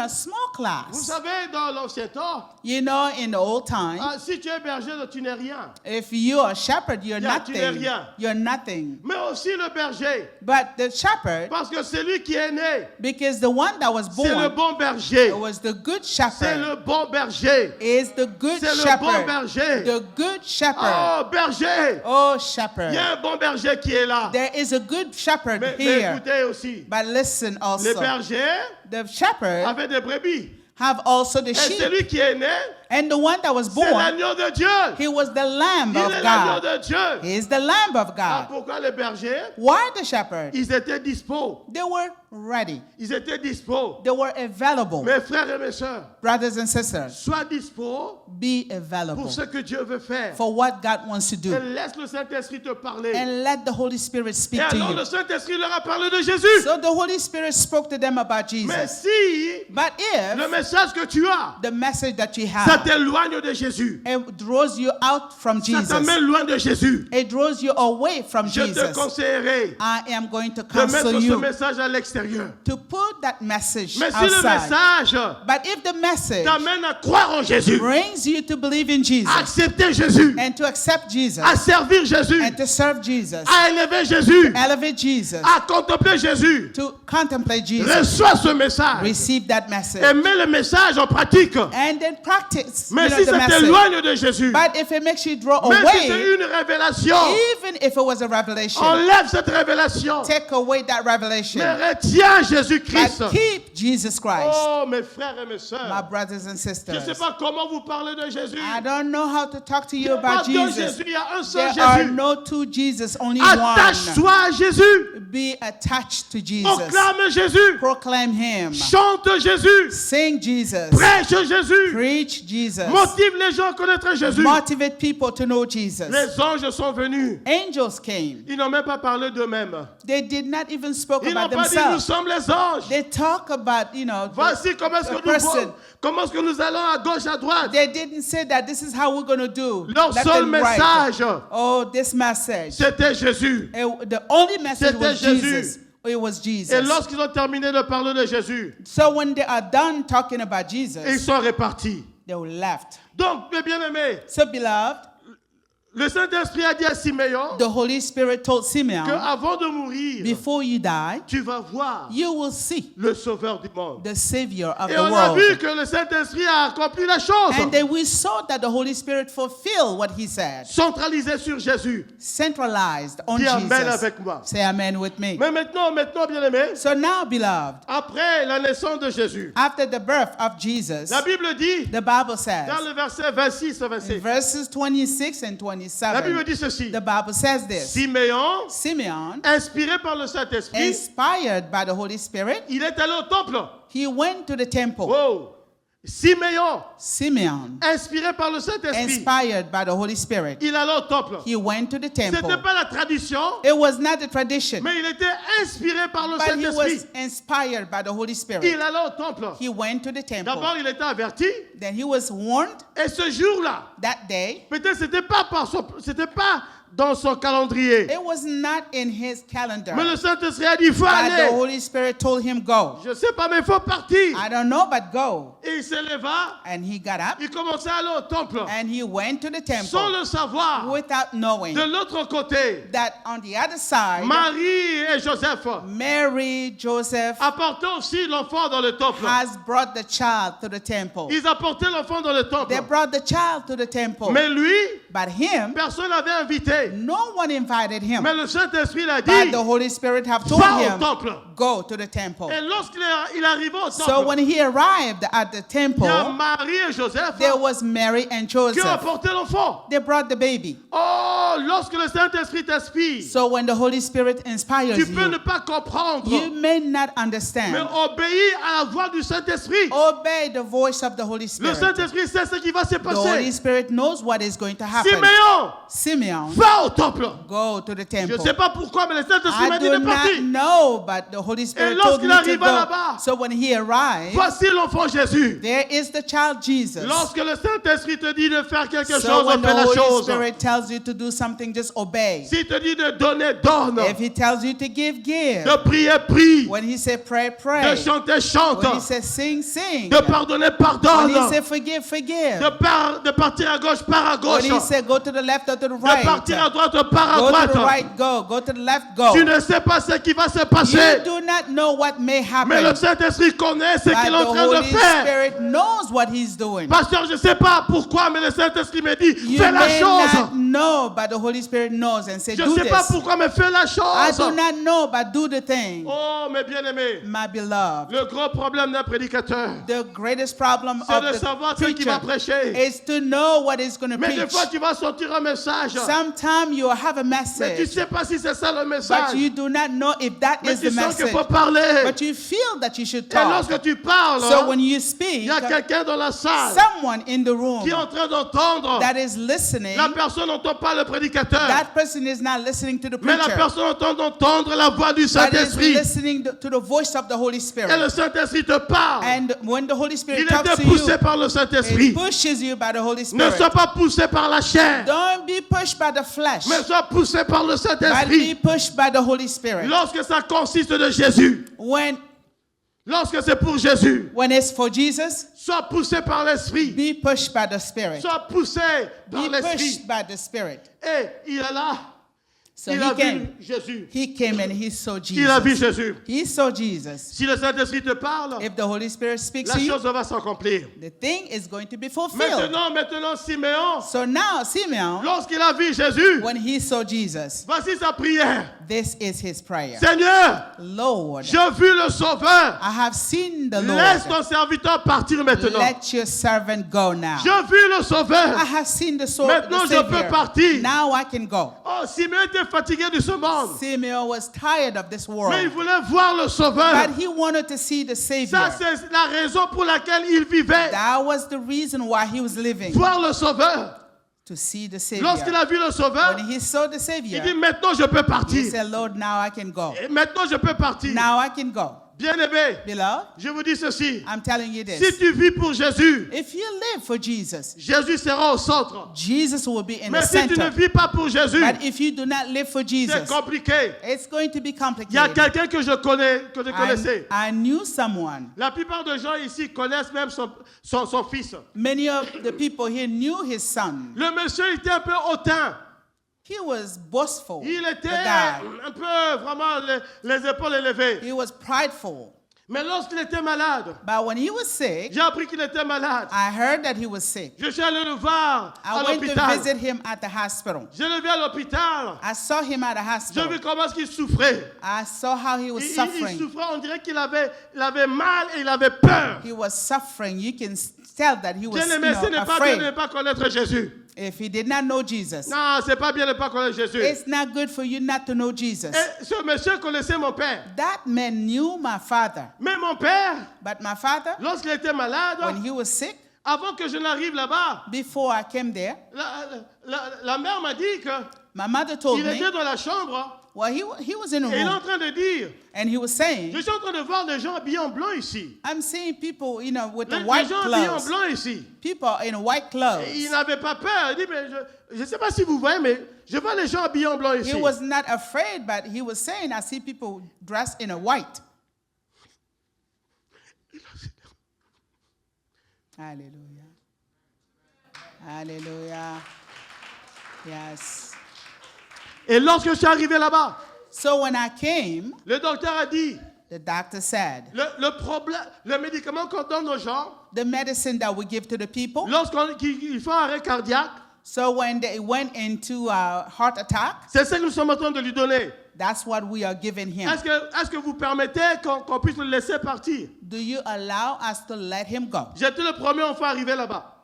small Vous class. savez, dans l'ancien temps, In the old time, si tu es berger, tu n'es rien. if you're a shepherd, you're Yeah, tu n'es nothing. rien. You're nothing. Mais aussi le berger, But the shepherd, parce que celui qui est né, because the one that was c'est le born bon berger. was the good C'est shepherd, le bon berger. is the good C'est le bon shepherd. berger. The good shepherd. Oh, berger! Oh, Il y shepherd. a un bon berger qui est là. There is a good shepherd Mais here. écoutez aussi, But listen les also, bergers the shepherd avaient des brebis. have also the Et sheep. celui qui est né And the one that was c'est born, l'agneau de Dieu. he was the Lamb Il of est l'agneau God. de Dieu. He is the Lamb of Ah, God. pourquoi les bergers? Why the shepherd? Ils étaient dispo. They were ready. Ils étaient dispo. They were available. Mes frères et mes sœurs, Brothers and sisters, sois dispo be available pour ce que Dieu veut faire. for what God wants to Et do. laisse le Saint-Esprit te parler. And let the Holy Spirit Et speak to alors le you. Saint-Esprit leur a parlé de Jésus. So the Holy Spirit spoke to them about Mais Jesus. si But le if message que tu as, the message that you ça have, t'éloigne de Jésus, it draws you out from ça Jesus, t'amène loin de Jésus, it draws you away from je te Jesus, conseillerais I am going to de counsel mettre ce you message à l'extérieur. to put that message Mais si le outside. message But if the message t'amène à croire en Jésus, brings you to believe in à Jesus accepter Jésus, and to accept Jesus à servir Jésus, and to serve Jesus, à élever Jésus, elevate Jesus, à contempler Jésus, to contemplate Jesus, reçois ce message receive that message, et mets le message en pratique. and then practice Mais you know, si the ça message. t'éloigne de Jésus, But if it makes you draw même si away, c'est une révélation, even if it was a revelation, enlève cette révélation. take away that revelation, Mais retiens Jésus-Christ. but keep Jesus Christ. Oh, mes frères et mes My sœurs, brothers and je ne sais sisters, pas comment vous parlez de Jésus. I don't know how to talk to Il you n'y a pas about deux Jesus. Jésus, il y a un seul There are Jésus. no two Jesus, only one. Attache-toi à Jésus. Be attached to Jesus. Proclame Jésus. Proclaim Him. Chante Jésus. Sing Jesus. Prêche Jésus. Preach Jesus. Motive les gens à connaître Jésus. Motivate people to know Jesus. Les anges sont venus. Angels came. Ils n'ont même pas parlé d'eux-mêmes. They did not even speak Ils n'ont about pas dit nous themselves. sommes les anges. They talk about, Voici comment est-ce the que person. comment est-ce que nous allons à gauche, à droite. They didn't say that this is how we're going to do. Leur left seul and right. message, Oh, this message. c'était Jésus. The only message C'était was Jésus. Jesus. It was Jesus. Et lorsqu'ils ont terminé de parler de Jésus, So when they are done talking about ils Jesus, sont repartis. they were left. Donc, mes bien-aimés, So beloved, le Saint-Esprit a dit à Siméon the Holy Spirit told Simeon, qu'avant de mourir, before you die, tu vas voir you will see le Sauveur du monde. the Savior of Et the on a vu world. que le Saint-Esprit a accompli la chose. And then we saw that the Holy Spirit fulfilled what he said. Centralisé sur Jésus. Centralized on Dis amen Jesus. avec moi. Say amen with me. Mais maintenant, bien-aimés, So now, beloved, après la naissance de Jésus, after the birth of Jesus, la Bible dit, the Bible dans says, le verset 26 et in 27, verses 26 and la Bible 27, dit ceci. the Bible says this. Siméon, Simeon, inspiré par le Saint-Esprit, inspired by the Holy Spirit, il est allé au temple. he went to the temple. Wow. Siméon, Simeon, inspiré par le Saint-Esprit, inspired by the Holy Spirit, il allait au temple. he went to the Ce n'était temple. pas la tradition, It was not a tradition, mais il était inspiré par le but he was Saint-Esprit. inspired by the Holy Il Spirit. allait au temple. He went to the D'abord, temple. il était averti. Then he was warned Et ce jour-là, that day. peut-être c'était pas dans son calendrier. It was not in his calendar. Mais le Saint-Esprit a dit, il faut But the aller. Holy Spirit told him, go. Je sais pas, mais il faut partir. I don't know, but go. Et il se leva, And he got up il commençait à aller au temple. and he went to the Sans temple le savoir, without knowing de l'autre côté, that on the other side, Marie et Joseph Mary, Joseph apportaient aussi l'enfant dans le temple. has brought the child to the temple. Ils apportaient l'enfant dans le temple. They brought the child to the temple. Mais lui, But him, personne n'avait invité. no one invited him. Mais le Saint-Esprit l'a But dit, the Holy Spirit have told va au him, temple. go to the temple. Et lorsqu'il il arrivait au So temple, when he arrived at the il y a temple, Marie et Joseph there was Mary and qui ont Joseph. apporté l'enfant. They brought the baby. Oh, lorsque le Saint-Esprit t'inspire, So when the Holy Spirit inspires tu peux ne you, pas comprendre, you may not mais understand. obéis à la voix du Saint-Esprit. Obey the voice of the Holy Le Spirit. Saint-Esprit sait ce qui va se The Holy passer. Spirit knows what is going to happen. Siméon, Simeon, va au temple. go to the Je ne temple. sais pas pourquoi, mais le Saint-Esprit I m'a dit do de not partir. know, but the Holy Spirit told me lorsqu'il to arriva go. là-bas, So when he arrived, Voici l'enfant Jésus. there is the child Jesus. Lorsque le Saint-Esprit te dit de faire quelque So chose, when on the fait la Holy chose. Spirit tells you to do something, just obey. S'il te dit de donner, donne. If he tells you to give, give. De prier, prie. When he said pray, De pray. chanter, chante. When he said sing, sing. De pardonner, When pardonne. he said forgive, forgive. De partir à gauche, pars à When gauche. he said go to the left or to the De right. partir à droite, pars à Go to the droite. right, go. Go to the left, go. Tu ne sais pas ce qui va se You passer. do not know what may Mais happen. le Saint-Esprit connaît ce But qu'il est en the train de Holy faire. Spirit knows what he's doing. Pasteur, je ne sais pas pourquoi, mais le Saint-Esprit me dit, You fais la may chose. not know, but the Holy Spirit knows and says, Je do ne sais pas this. pourquoi, mais fais la I do chose. not know, but do the thing. Oh, mes bien-aimés, My beloved, le gros problème d'un prédicateur, the greatest problem c'est de of savoir the ce qu'il va preacher prêcher. is to know what he's going to Mais des preach. fois, tu vas sortir un message, Sometimes you have a mais tu ne message, sais pas si c'est ça le but message. you do not know if that Mais is tu the sens qu'il message. faut parler. But you feel that you should Et talk. lorsque tu parles, So when you il speak, y a quelqu'un dans la salle someone in the room qui est en train d'entendre. that is listening, La personne n'entend pas le prédicateur, that person is not listening to the mais la preacher, personne entend d'entendre la voix du but is Saint-Esprit. listening to the voice of the Holy Et Spirit. le Saint-Esprit te parle. And when the Holy Spirit Il talks était to poussé you, par le it Saint-Esprit. pushes you by the Holy Ne Spirit. sois pas poussé par la chair, Don't be pushed by the flesh, mais sois poussé par le but be Saint-Esprit. pushed by the Holy Spirit. Lorsque ça consiste de Jésus, lorsque c'est pour Jésus, When it's for Jesus, sois poussé par l'Esprit. be pushed by the Spirit. Sois poussé par Be l'Esprit. pushed by the Spirit. Et il est là. So Il he a vu came. Jésus. He came and he saw Il a vu Jesus. Jésus. He saw Jesus. Si le Saint-Esprit te parle, If the Holy Spirit speaks la to you, chose va s'accomplir. the thing is going to be fulfilled. Maintenant, Siméon, So now, Simeon, lorsqu'il a vu Jésus, when he saw Jesus, voici sa prière. this is his prayer. Seigneur, Lord, j'ai vu le Sauveur. I have seen the Laisse Lord. ton serviteur partir maintenant. Let your servant go now. J'ai vu le Sauveur. I have seen the Maintenant, je peux Savior. partir. Now I can go. Oh, Siméon était fatigué de ce monde. Simeon was tired of this Mais il world, voulait voir le Sauveur. but he wanted to see the Ça, Savior. c'est la raison pour laquelle il vivait. That was the reason why he was living, Voir le Sauveur. to see the Lorsqu'il Savior. a vu le Sauveur, When he saw the il Savior, dit maintenant je peux he partir. said, Lord, now I can go. Et maintenant je peux partir. Now I can go. Bien-aimé, Beloved, je vous dis ceci. I'm telling you Si this. tu vis pour Jésus, If you live for Jesus, Jésus sera au centre. Jesus will be in the Mais si tu ne center. vis pas pour Jésus, But if you do not live for c'est Jesus, compliqué. it's going to be Il y a complicated. quelqu'un que je connaissais. I knew someone. La plupart des gens ici connaissent même son fils. Many of the people here knew his son. Le monsieur était un peu hautain. He was boastful. Il The était guy. un peu vraiment les épaules élevées. He was prideful. Mais lorsqu'il était malade, But when he was sick, j'ai appris qu'il était malade. I heard that he was sick. Je suis allé le voir à I went to l'hôpital. visit him at the hospital. Je l'ai vu à l'hôpital. I saw him at the J'ai hospital. vu comment il souffrait. I saw how he was Il suffering. souffrait, on dirait qu'il avait mal et il avait peur. He was suffering. You can tell that he was Bien-aimé, ce n'est pas bien de ne afraid. pas connaître Jésus. If he did not know Jesus, Non, c'est pas bien de ne pas connaître Jésus. it's not good for you not to know Jesus. Et ce monsieur connaissait mon père. That man knew my father. Mais mon père, But my father, lorsqu'il était malade, when he was sick, avant que je n'arrive là-bas, before I came there, la mère m'a dit que my mother told il me, était dans la chambre well, he was in a et il est en room, train de dire, and he was saying, je suis en train de voir des gens habillés en blanc ici. I'm seeing people, with the Les white gens habillés en clothes. blanc ici. People in white clothes. Et il n'avait pas peur. Il dit, mais je ne sais pas si vous voyez, mais je vois les gens habillés en blanc ici. He was not afraid, but he was saying, I see people dressed in a white. Hallelujah. Hallelujah. Yes. Et lorsque je suis arrivé là-bas, So when I came, le docteur a dit, the doctor said, le problème, le médicament qu'on donne aux gens, the medicine that we give to the people, lorsqu'ils font un arrêt cardiaque, so when they went into a heart attack, c'est ce que nous sommes en train de lui donner. that's what we are giving him. Est-ce que vous permettez qu'on puisse le laisser partir? Do you allow us to let him go? J'étais le premier enfant arrivé là-bas.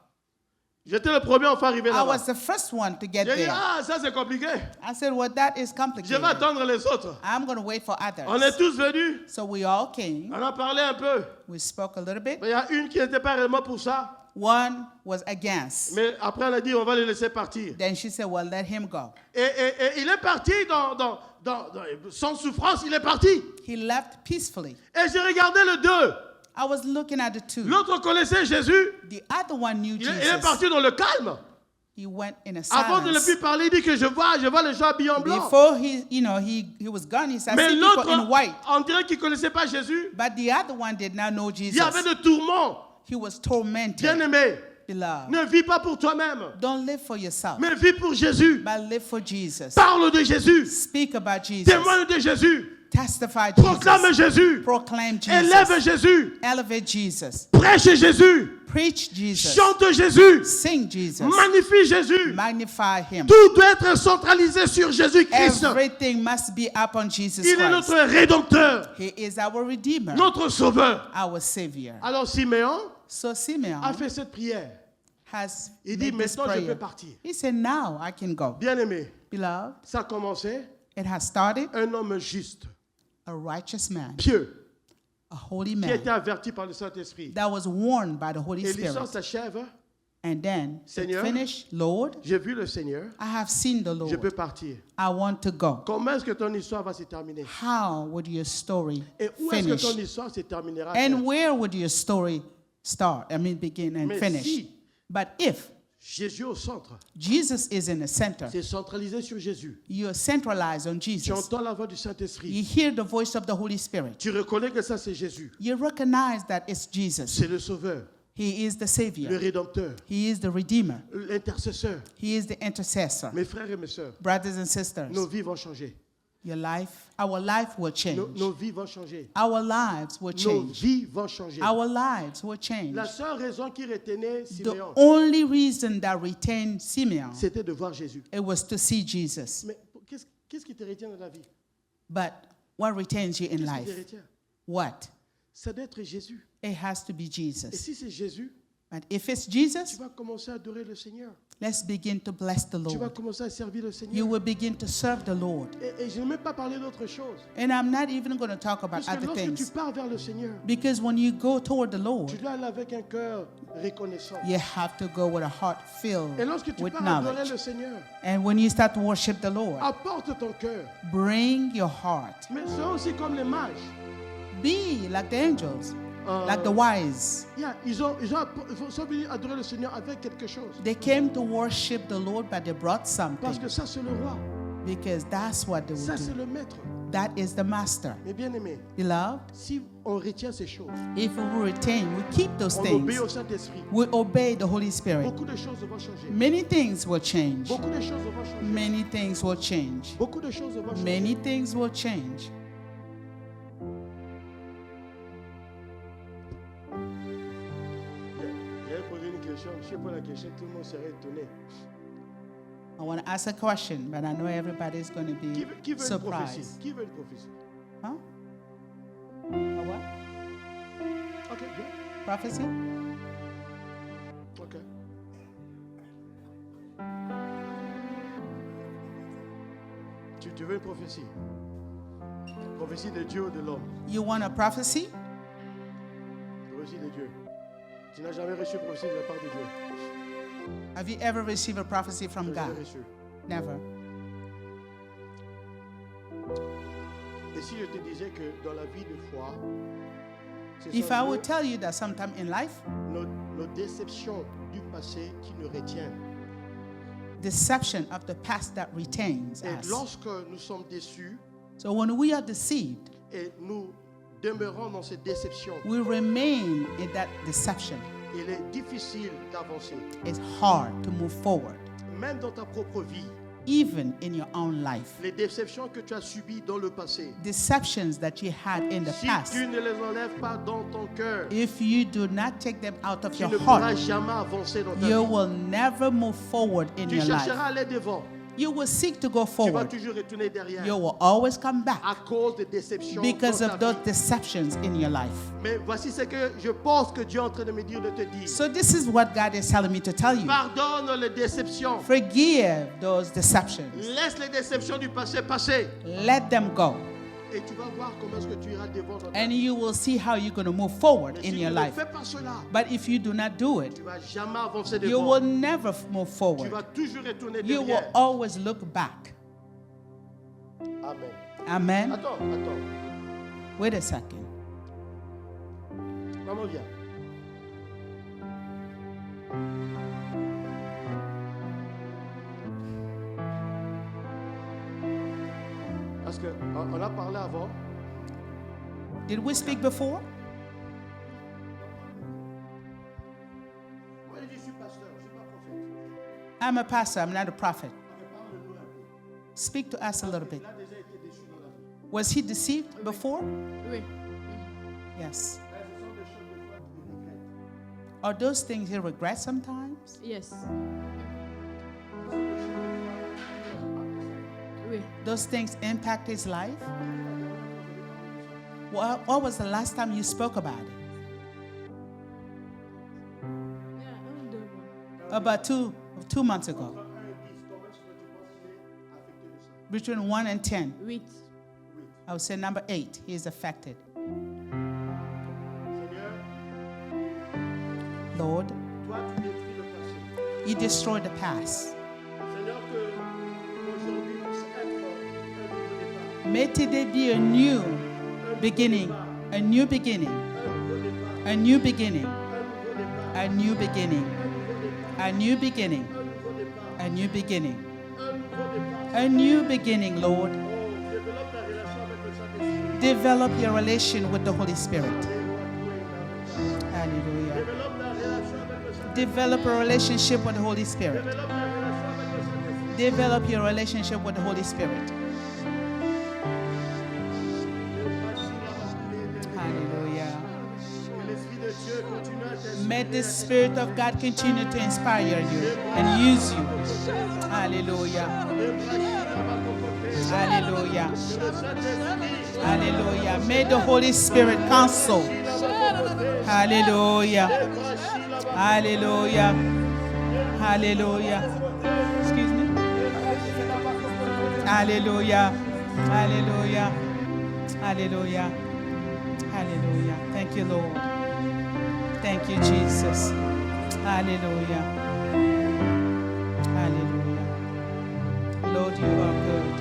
J'étais le premier enfant arrivé I là-bas. was the first one to get J'ai dit, there. ça c'est compliqué. I said, well, that is Je complicated. vais attendre les autres. I'm going to wait for On est others. tous venus. So we all came. On a parlé un peu. We spoke a little bit. Mais il y a une qui n'était pas réellement pour ça. One was against. Mais après, elle a dit, on va le laisser partir. Then she said, well, let him go. Et il est parti sans souffrance, il est parti. He left peacefully. Et j'ai regardé le deux. I was looking at the two. L'autre connaissait Jésus. The other one knew Il est Jesus. parti dans le calme. He went in a Avant de ne silence. plus parler, il dit que je vois les gens habillés en blanc. Before he was gone, he said, I Mais see l'autre, people in white. on dirait qu'il ne connaissait pas Jésus. But the other one did not know Il y avait Jesus. de tourments. He was tormented. Bien-aimé, Beloved, ne vis pas pour toi-même, don't live for yourself, mais vis pour Jésus. but live for Jesus. Parle de Jésus. Speak about Jesus. Témoigne de Jésus. Testify Proclame Jesus. Jésus. Proclaim Élève Jesus. Jésus. Elevate Jesus. Prêche Jésus. Preach Jesus. Chante Jésus. Sing Jesus. Magnifie Jésus. Magnify him. Tout doit être centralisé sur Jésus-Christ. Everything must be upon Jesus Il est Christ. notre rédempteur, He is our Redeemer, notre sauveur. our Savior. Alors Siméon So Simeon a fait cette prière. has Il dit, made this maintenant je prayer. peux partir. He said, now I can go. Bien-aimé, Beloved, ça a commencé, it has started un homme juste, a righteous man, pieux, a holy qui a été man averti par le Saint-Esprit. that was warned by the Holy Et l'histoire Spirit. s'achève. And then it Seigneur, finished, Lord, J'ai vu le Seigneur, I have seen the je peux Lord. partir. I want to go. Comment est-ce que ton histoire va se terminer? How would your story Et où est-ce que finish? ton histoire se terminera? And where would your story start? I mean, begin and Mais finish. si- But if Jésus au centre, Jesus is in the center, c'est centralisé sur Jésus. you're centralized on Tu Jesus. entends la voix du Saint-Esprit. You hear the voice of the Holy Spirit. Tu reconnais que ça c'est Jésus. You recognize that it's Jesus. C'est le Sauveur, He is the le Savior. Rédempteur, He is the Redeemer. l'intercesseur. He is the intercessor. Mes frères et mes sœurs, Brothers and sisters, nos vies vont changer. our life will change. Nos vies vont changer. Our lives will Nos change. vies vont changer. Our lives will change. La seule raison qui retenait The Siméon, only reason that retained Simeon, c'était de voir Jésus. it was to see Jesus. Mais qu'est-ce qui te retient dans la vie? But what retains you in Qu'est-ce qui te life? retient? What? Ça doit être Jésus. It has to be Et Jesus. si c'est Jésus, But if it's tu Jesus, vas commencer à adorer le Seigneur. let's begin to bless the Tu vas Lord. commencer à servir le Seigneur. You will begin to serve the Lord. Et je n'ai même pas parlé d'autre chose. And I'm not even going to talk about Parce que other lorsque tu things. pars vers le Seigneur, Because when you go toward the Lord, tu dois aller avec un cœur reconnaissant. you have to go with a heart filled Et lorsque tu with pars adorer knowledge. le Seigneur, And when you start to worship the Lord, apporte ton cœur. bring your heart. Mais sois aussi comme les mages. Be like the angels, Euh, like the wise. Ils sont venus adorer le Seigneur avec quelque chose. They came to worship the Lord, but they brought Parce something. que ça, c'est le roi. Because that's what they Ça, would c'est do. le maître. That is the master. Mais bien aimé, Beloved, si on retient ces choses, if we retain, we keep those on things, obéit au Saint-Esprit, we obey the Holy Spirit, beaucoup de choses vont changer. many things will change. Beaucoup de choses vont changer. Many things will change. Beaucoup de choses vont changer. Many things will change. J'avais posé une question, je ne sais pas la question, tout le monde serait étonné. I want to ask a question, but I know everybody's going to Qui be veut une prophétie? surprised. Qui veut une prophétie? Huh? A what? Ok, bien. Prophecy? Ok. Tu veux une prophétie? Prophétie de Dieu ou de l'homme? You want a prophecy? Prophétie de Dieu. Tu n'as jamais reçu une prophétie de la part de Dieu. Have you ever received a prophecy Tu from n'as jamais God? reçu. Never. Et si je te disais que dans la vie de foi, ce If sont I would tell you that sometime in life, nos déceptions du passé qui nous retiennent. deception of the past that retains Et us. lorsque nous sommes déçus So when we are deceived, et nous demeurons dans ces déceptions, we remain in that deception. il est difficile d'avancer. It's hard to move forward, Même dans ta propre vie, even in your own life. les déceptions que tu as subies dans le passé, Deceptions that you had in the si past, tu ne les enlèves pas dans ton cœur, if you do not take them out of tu your ne pourras heart, jamais avancer dans ta you vie. will never move forward in Tu your chercheras life. à aller devant. You will seek to go Tu vas forward. toujours retourner derrière You will always come back à cause des déceptions because dans of ta those vie. deceptions in your life. Mais voici ce que je pense que Dieu est en train de me dire, de te dire. So this is what God is telling me to tell you. Pardonne les déceptions. Forgive those deceptions. Laisse les déceptions du passé passer. Let them go. Et tu vas voir comment est-ce que tu iras devant dans ta And vie. you will see how you're going to move forward Mais in si your tu ne life. fais pas cela, But if you do not do it, tu ne vas jamais avancer you devant. will never move Tu forward. vas toujours retourner You will derrière. always look back. Amen. Amen. Attends. Wait a second. Maman, viens. Parce qu'on a parlé avant. Did we speak before? Moi, je suis pasteur, je ne suis pas prophète. I'm a pastor, I'm not a prophet. Ok, parle-nous un peu. Speak to us a little bit. Il a déjà été déçu dans la vie. Was he deceived before? Oui. Yes. Ce sont des choses des fois qu'il regrette. Are those things he regrets sometimes? Yes. Oui. Those things impact his life? What was the last time you spoke about it? Yeah, 1, 2 mois. About two months ago. Between 1 and 10. 8. I would say number 8. He is affected. Lord, Toi, tu détruis le passé. you destroy the past. Seigneur, que aujourd'hui puisse être un nouveau départ. May today be a new beginning. A new beginning. A new beginning. A new beginning. A new beginning. A new beginning. A new beginning, Lord. Develop your relation with the Holy Spirit. Hallelujah. Develop a relationship with the Holy Spirit. Develop your relationship with the Holy Spirit. Hallelujah. May the Spirit of God continue to inspire you and use you. Hallelujah. Hallelujah. Hallelujah. May the Holy Spirit counsel. Hallelujah. Hallelujah. Hallelujah. Excuse me. Hallelujah. Hallelujah. Hallelujah. Hallelujah. Thank you, Lord. Thank you, Jesus. Hallelujah. Hallelujah. Lord, you are good.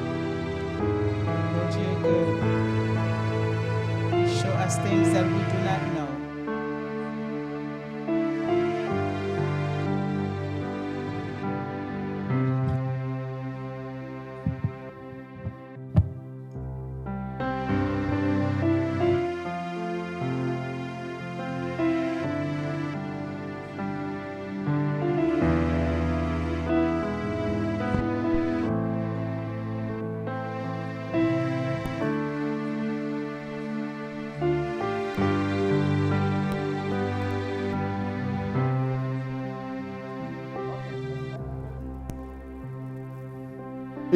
Lord, you are good. You show us things that we do not know.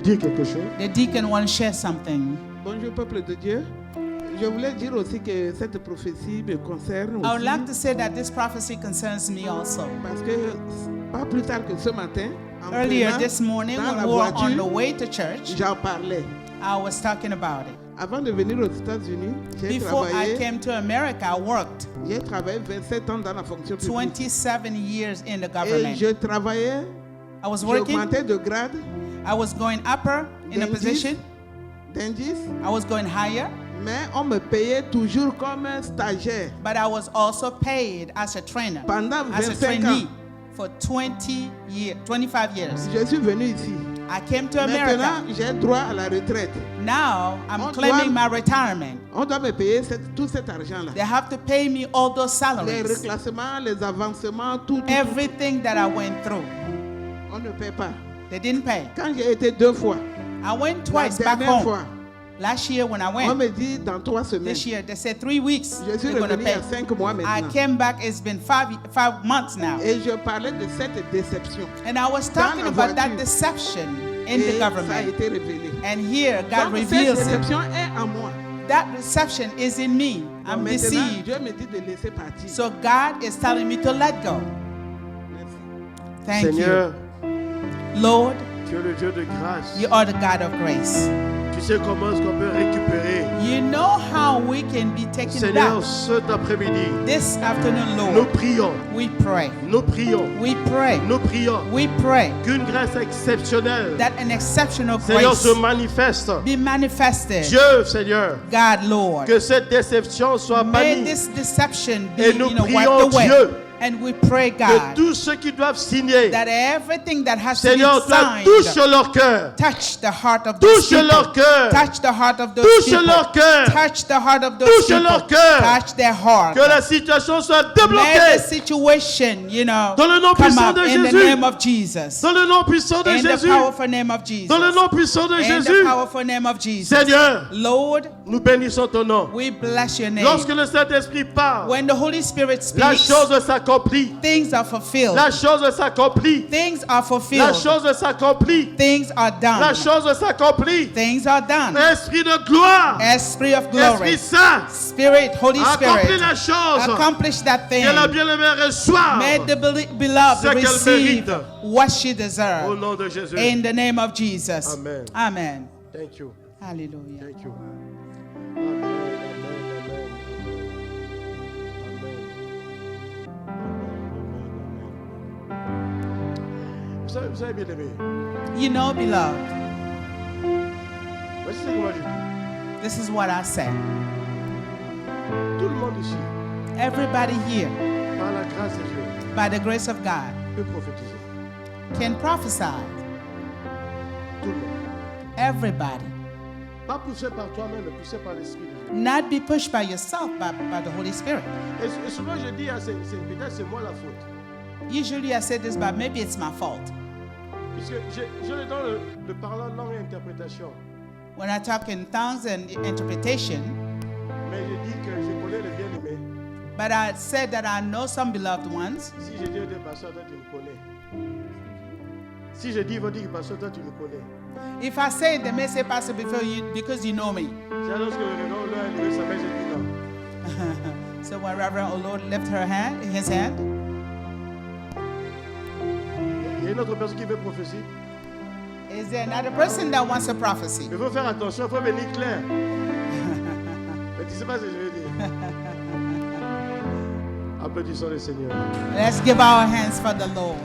Dire quelque chose. The deacon wants to share something. Bonjour peuple de Dieu. Je voulais dire aussi que cette prophétie me concerne I would aussi like to say that this prophecy concerns me also. parce que pas plus tard que ce matin, en Earlier prenant this morning, dans when la we were on the voiture, way to church, j'en parlais. I was talking about it. Avant de venir aux États-Unis, Before I came to America, I worked j'ai travaillé 27 ans dans la fonction publique. 27 years in the Et government. je travaillais, I was j'ai working, augmenté de grade I was going upper in a position, d'indice, I was going higher, mais on me payait toujours comme un stagiaire. but I was also paid as a trainer, Pendant as a 25 trainee ans, for 25 years. je suis venu ici. I came to America. Maintenant, j'ai droit à la retraite. Now I'm On claiming doit- my retirement. On doit me payer tout cet argent-là. They have to pay me all those Les salaries, reclassements, les avancements, tout. everything that I went through. On ne paie pas. They didn't pay. Quand j'ai été 2 fois, I went la twice back dernière home. fois, Last year when I on went, me dit dans 3 semaines. this year they said 3 weeks Je suis they're going to revenu il y pay. a 5 mois I maintenant. came back, it's been five months now. Et je parlais de cette déception. And I was Dans talking la about that voiture. deception in the Et ça a government. été révélé. And here God Donc cette reveals it. déception est en moi. That deception is in me. I'm Donc maintenant, deceived. Dieu me dit de laisser partir. So God is telling me to let go. Merci. Thank Seigneur, you. Lord, tu es le Dieu de grâce. you are the God of grace. Tu sais comment est-ce qu'on peut récupérer. You know how we can be taken Seigneur, back. cet après-midi, This afternoon, nous Lord, prions, we pray. nous prions, We pray. nous prions We pray qu'une grâce exceptionnelle, that an exceptional Seigneur, grace se manifeste. be manifested. Dieu, Seigneur, God, Lord, que cette déception soit may bannie. this deception be, Et nous wiped prions away. Dieu And we pray, Que God, tous ceux qui doivent signer, that everything that has Seigneur, to be toi, signed touche leur cœur. touch the heart of those Touche people. leur cœur. Touch the heart of those Touche people. leur cœur. Touch the heart of those Touche people. leur cœur. Touch their heart. Que la situation soit May the débloquée. situation, Dans le nom come puissant up de in the Jésus. name of Jesus. Dans le nom puissant de In the Jésus. powerful name of Jesus. Dans le nom puissant de In the Jésus. powerful name of Jesus. Seigneur, Lord, nous bénissons ton nom. we bless your name. Lorsque le Saint-Esprit parle, When the Holy Spirit la speaks, chose s'accomplit. Things are fulfilled. La chose s'accomplit. Things are La fulfilled. chose s'accomplit. Things are La done. chose s'accomplit. Things are done. Esprit de gloire. Esprit of glory. Esprit Saint. Spirit, Holy Accomplis Spirit. la chose. Accomplish that thing. Que la bien-aimée reçoive. May the beloved Ce qu'elle receive mérite. what she Au deserves. nom de Jésus. In the name of Jesus. Amen. Amen. Thank you. Hallelujah. Thank you. Amen. Amen. Vous savez bien aimé. You know, beloved, Voici ce que moi je dis. this is what I say. Tout le monde ici, Everybody here, par la grâce de Dieu, by the grace of God, peut prophétiser. can prophesy. Tout le monde. Everybody. Pas poussé par toi-même, mais poussé par l'Esprit de Dieu. Not be pushed by yourself, by the Holy Spirit. Et souvent je dis, peut-être c'est moi la faute. Usually I say this, but maybe it's my fault. Puisque je le donne le parlant, langue et interprétation. When I talk in tongues and interpretation, Mais je dis que je connais les bien-aimés. but I said that I know some beloved ones. Si je dis au pasteur, toi tu me connais. Si je dis, il va dire, pasteur, toi tu me connais. If I say it, they may say, Pastor, because you know me. C'est alors que le Révérend Lord a levé sa main, j'ai dit non. So when Reverend O'Lord lifted his hand, Il y a une autre personne qui veut prophétie. is there another person that wants a prophecy? Il faut faire attention, il faut venir clair. Mais tu sais pas ce que je veux dire. Applaudissons le Seigneur. Let's give our hands for the Lord.